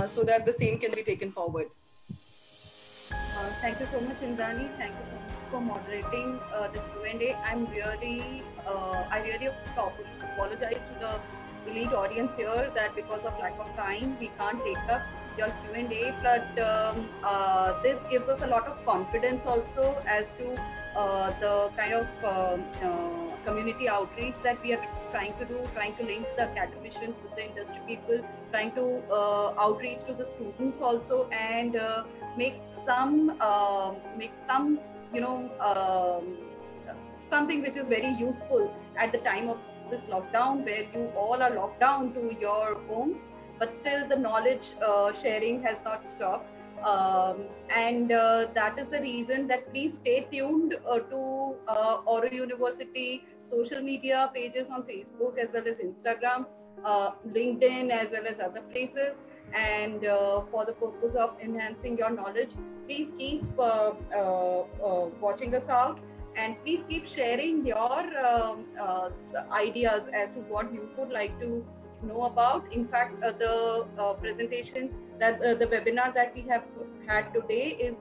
so that the same can be taken forward. Thank you so much, Indrani. Thank you so much for moderating the Q&A. I really apologize to the elite audience here that because of lack of time, we can't take up your Q&A, but this gives us a lot of confidence also as to the kind of community outreach that we are trying to do, trying to link the academicians with the industry people, trying to outreach to the students also, and make some something which is very useful at the time of this lockdown, where you all are locked down to your homes, but still the knowledge sharing has not stopped. And that is the reason that please stay tuned to Auro University social media pages on Facebook as well as Instagram, LinkedIn as well as other places. And for the purpose of enhancing your knowledge, please keep watching us out, and please keep sharing your ideas as to what you would like to know about. In fact, the presentation that the webinar that we have had today is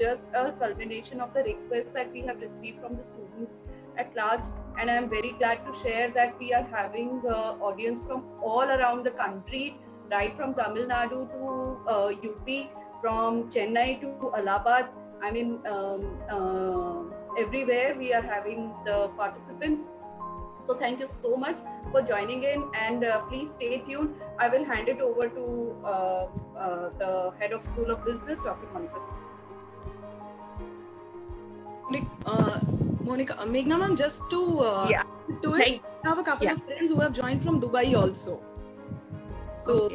just a culmination of the requests that we have received from the students at large, and I'm very glad to share that we are having audience from all around the country, right from Tamil Nadu to UP, from Chennai to Allahabad. I mean, everywhere we are having the participants. So thank you so much for joining in, and please stay tuned. I will hand it over to the head of School of Business, Dr. Monica. Meghna ma'am, just to do it, I have a couple of friends who have joined from Dubai also. So,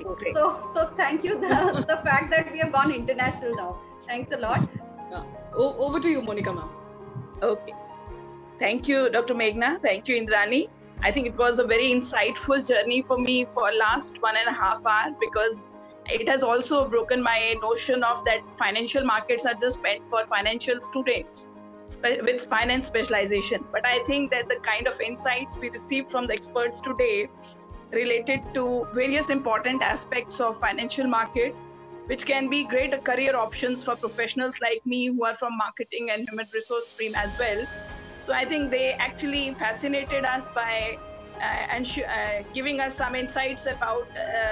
so thank you. The fact that we have gone international now. Thanks a lot. Over to you, Monica ma'am. Okay. Thank you, Dr. Meghna. Thank you, Indrani. I think it was a very insightful journey for me for last 1.5 hours, because it has also broken my notion of that financial markets are just meant for financial students with finance specialization. But I think that the kind of insights we received from the experts today related to various important aspects of financial market which can be great career options for professionals like me who are from marketing and human resource stream as well. So I think they actually fascinated us by giving us some insights about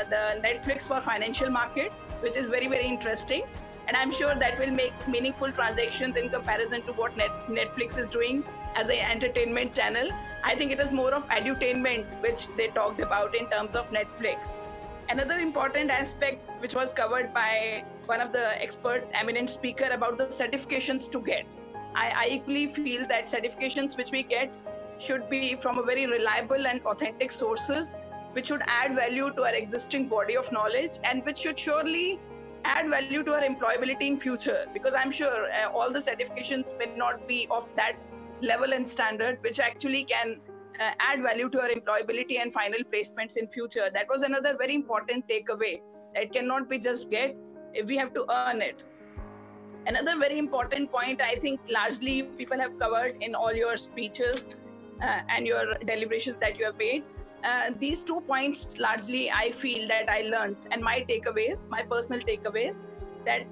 the Netflix for financial markets, which is very, very interesting. And I'm sure that will make meaningful transactions in comparison to what Netflix is doing as an entertainment channel. I think it is more of edutainment, which they talked about in terms of Netflix. Another important aspect which was covered by one of the expert eminent speaker about the certifications to get. I equally feel that certifications which we get should be from a very reliable and authentic sources, which should add value to our existing body of knowledge and which should surely add value to our employability in future, because I'm sure all the certifications may not be of that level and standard which actually can add value to our employability and final placements in future. That was another very important takeaway. It cannot be just get, if we have to earn it. Another very important point I think largely people have covered in all your speeches and your deliberations that you have made. These 2 points largely I feel that I learned, and my takeaways, my personal takeaways, that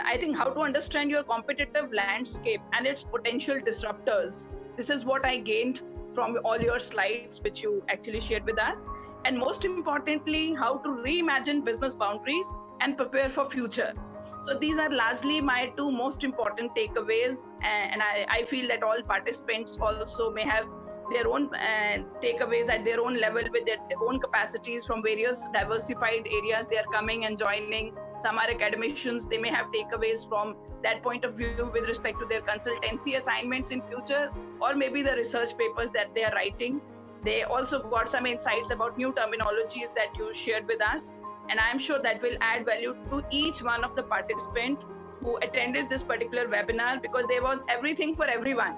I think how to understand your competitive landscape and its potential disruptors. This is what I gained from all your slides which you actually shared with us. And most importantly, how to reimagine business boundaries and prepare for future. So these are largely my 2 most important takeaways, and I feel that all participants also may have their own takeaways at their own level with their own capacities from various diversified areas they are coming and joining. Some are academicians, they may have takeaways from that point of view with respect to their consultancy assignments in future, or maybe the research papers that they are writing. They also got some insights about new terminologies that you shared with us. And I'm sure that will add value to each one of the participants who attended this particular webinar, because there was everything for everyone.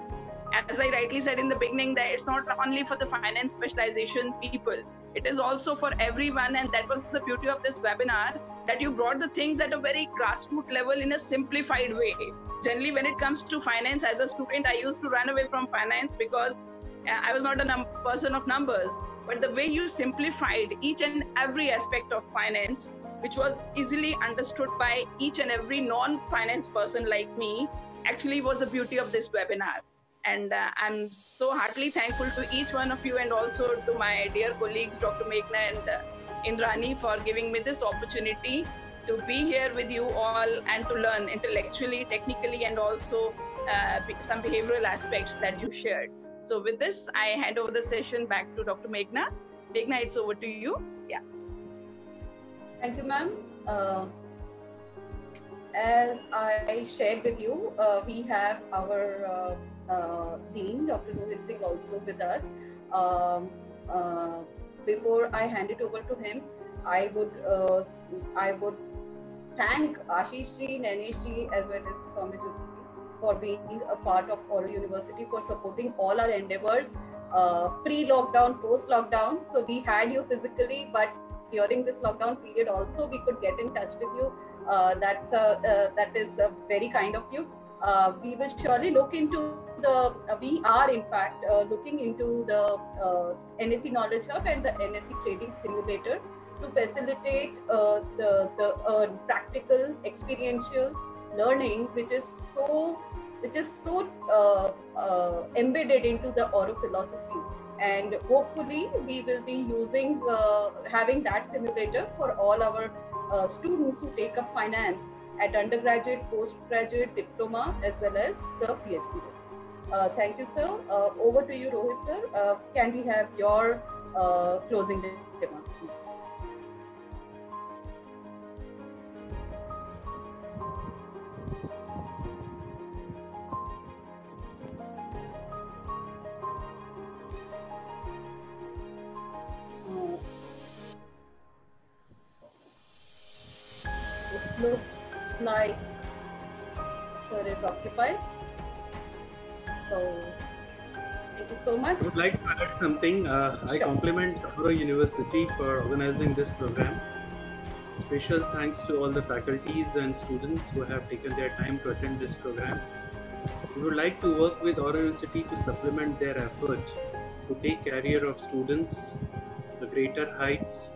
As I rightly said in the beginning, that it's not only for the finance specialization people, it is also for everyone. And that was the beauty of this webinar, that you brought the things at a very grassroots level in a simplified way. Generally, when it comes to finance, as a student, I used to run away from finance because I was not a person of numbers. But the way you simplified each and every aspect of finance, which was easily understood by each and every non-finance person like me, actually was the beauty of this webinar. And I'm so heartily thankful to each one of you, and also to my dear colleagues, Dr. Meghna and Indrani, for giving me this opportunity to be here with you all and to learn intellectually, technically, and also some behavioral aspects that you shared. So with this, I hand over the session back to Dr. Meghna. Meghna, it's over to you. Yeah. Thank you, ma'am. As I shared with you, we have our Dean, Dr. Rohit Singh, also with us. Before I hand it over to him, I would thank Ashish ji, Nanesh ji, as well as Swami Jyoti ji for being a part of Oro University, for supporting all our endeavors, pre-lockdown, post-lockdown. So we had you physically, but during this lockdown period also we could get in touch with you. That is very kind of you. We will surely look into we are in fact looking into the NSE Knowledge Hub and the NSE Trading Simulator to facilitate the practical, experiential learning, which is so embedded into the Oro philosophy. And hopefully we will be using having that simulator for all our students who take up finance at undergraduate, postgraduate, diploma, as well as the PhD. Thank you, sir. Over to you, Rohit, sir. Can we have your closing remarks, please? It looks like sir is occupied. So thank you so much. I would like to add something. I compliment Oro University for organizing this program. Special thanks to all the faculties and students who have taken their time to attend this program. We would like to work with Oro University to supplement their effort to take career of students to greater heights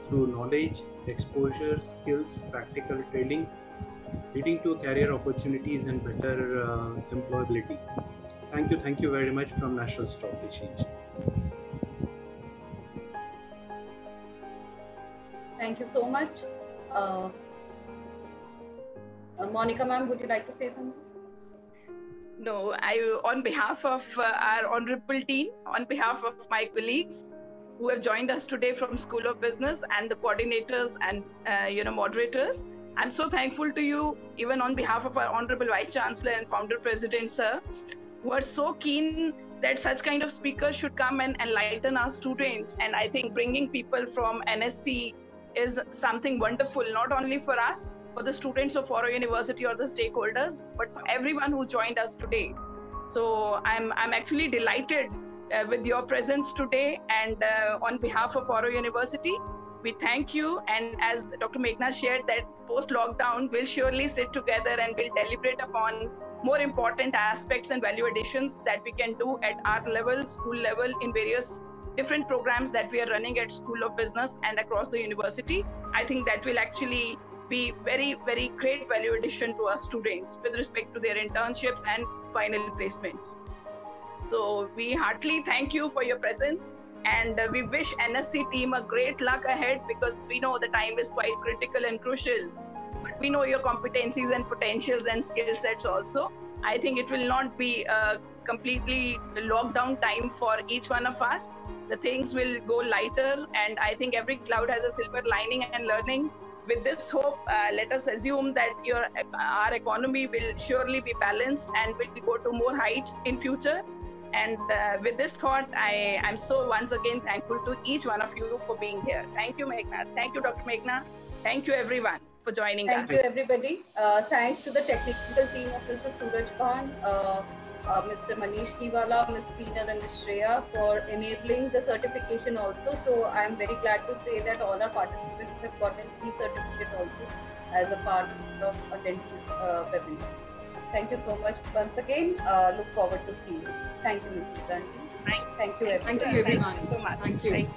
through knowledge, exposure, skills, practical training, leading to career opportunities and better employability. Thank you very much from National Stock Exchange. Thank you so much. Monica ma'am, would you like to say something? No, on behalf of our honorable team, on behalf of my colleagues who have joined us today from School of Business and the coordinators and moderators, I'm so thankful to you, even on behalf of our honorable Vice Chancellor and Founder President, sir, who are so keen that such kind of speakers should come and enlighten our students. And I think bringing people from NSC is something wonderful, not only for us, for the students of Aurora University or the stakeholders, but for everyone who joined us today. So I'm actually delighted with your presence today, and on behalf of Aurora University, we thank you. And as Dr. Meghna shared, that post-lockdown, we'll surely sit together and we'll deliberate upon more important aspects and value additions that we can do at our level, school level, in various different programs that we are running at School of Business and across the university. I think that will actually be very, very great value addition to our students with respect to their internships and final placements. So we heartily thank you for your presence, and we wish NSC team a great luck ahead, because we know the time is quite critical and crucial, but we know your competencies and potentials and skill sets also. I think it will not be a completely lockdown time for each one of us. The things will go lighter, and I think every cloud has a silver lining and learning. With this hope, let us assume that our economy will surely be balanced and will go to more heights in future. And with this thought, I'm so once again thankful to each one of you for being here. Thank you, Meghna. Thank you, Dr. Meghna. Thank you, everyone, for joining us. Thank you, everybody. Thanks to the technical team of Mr. Suraj Khan, Mr. Manish Kiwala, Ms. Peenal and Ms. Shreya for enabling the certification also. So I'm very glad to say that all our participants have gotten e-certificate also as a part of attending this webinar. Thank you so much once again. Look forward to seeing you. Thank you, Ms. Gandhi. Thank you, everyone. Thank you, everyone. Thank you so much. Thank you. Thank you.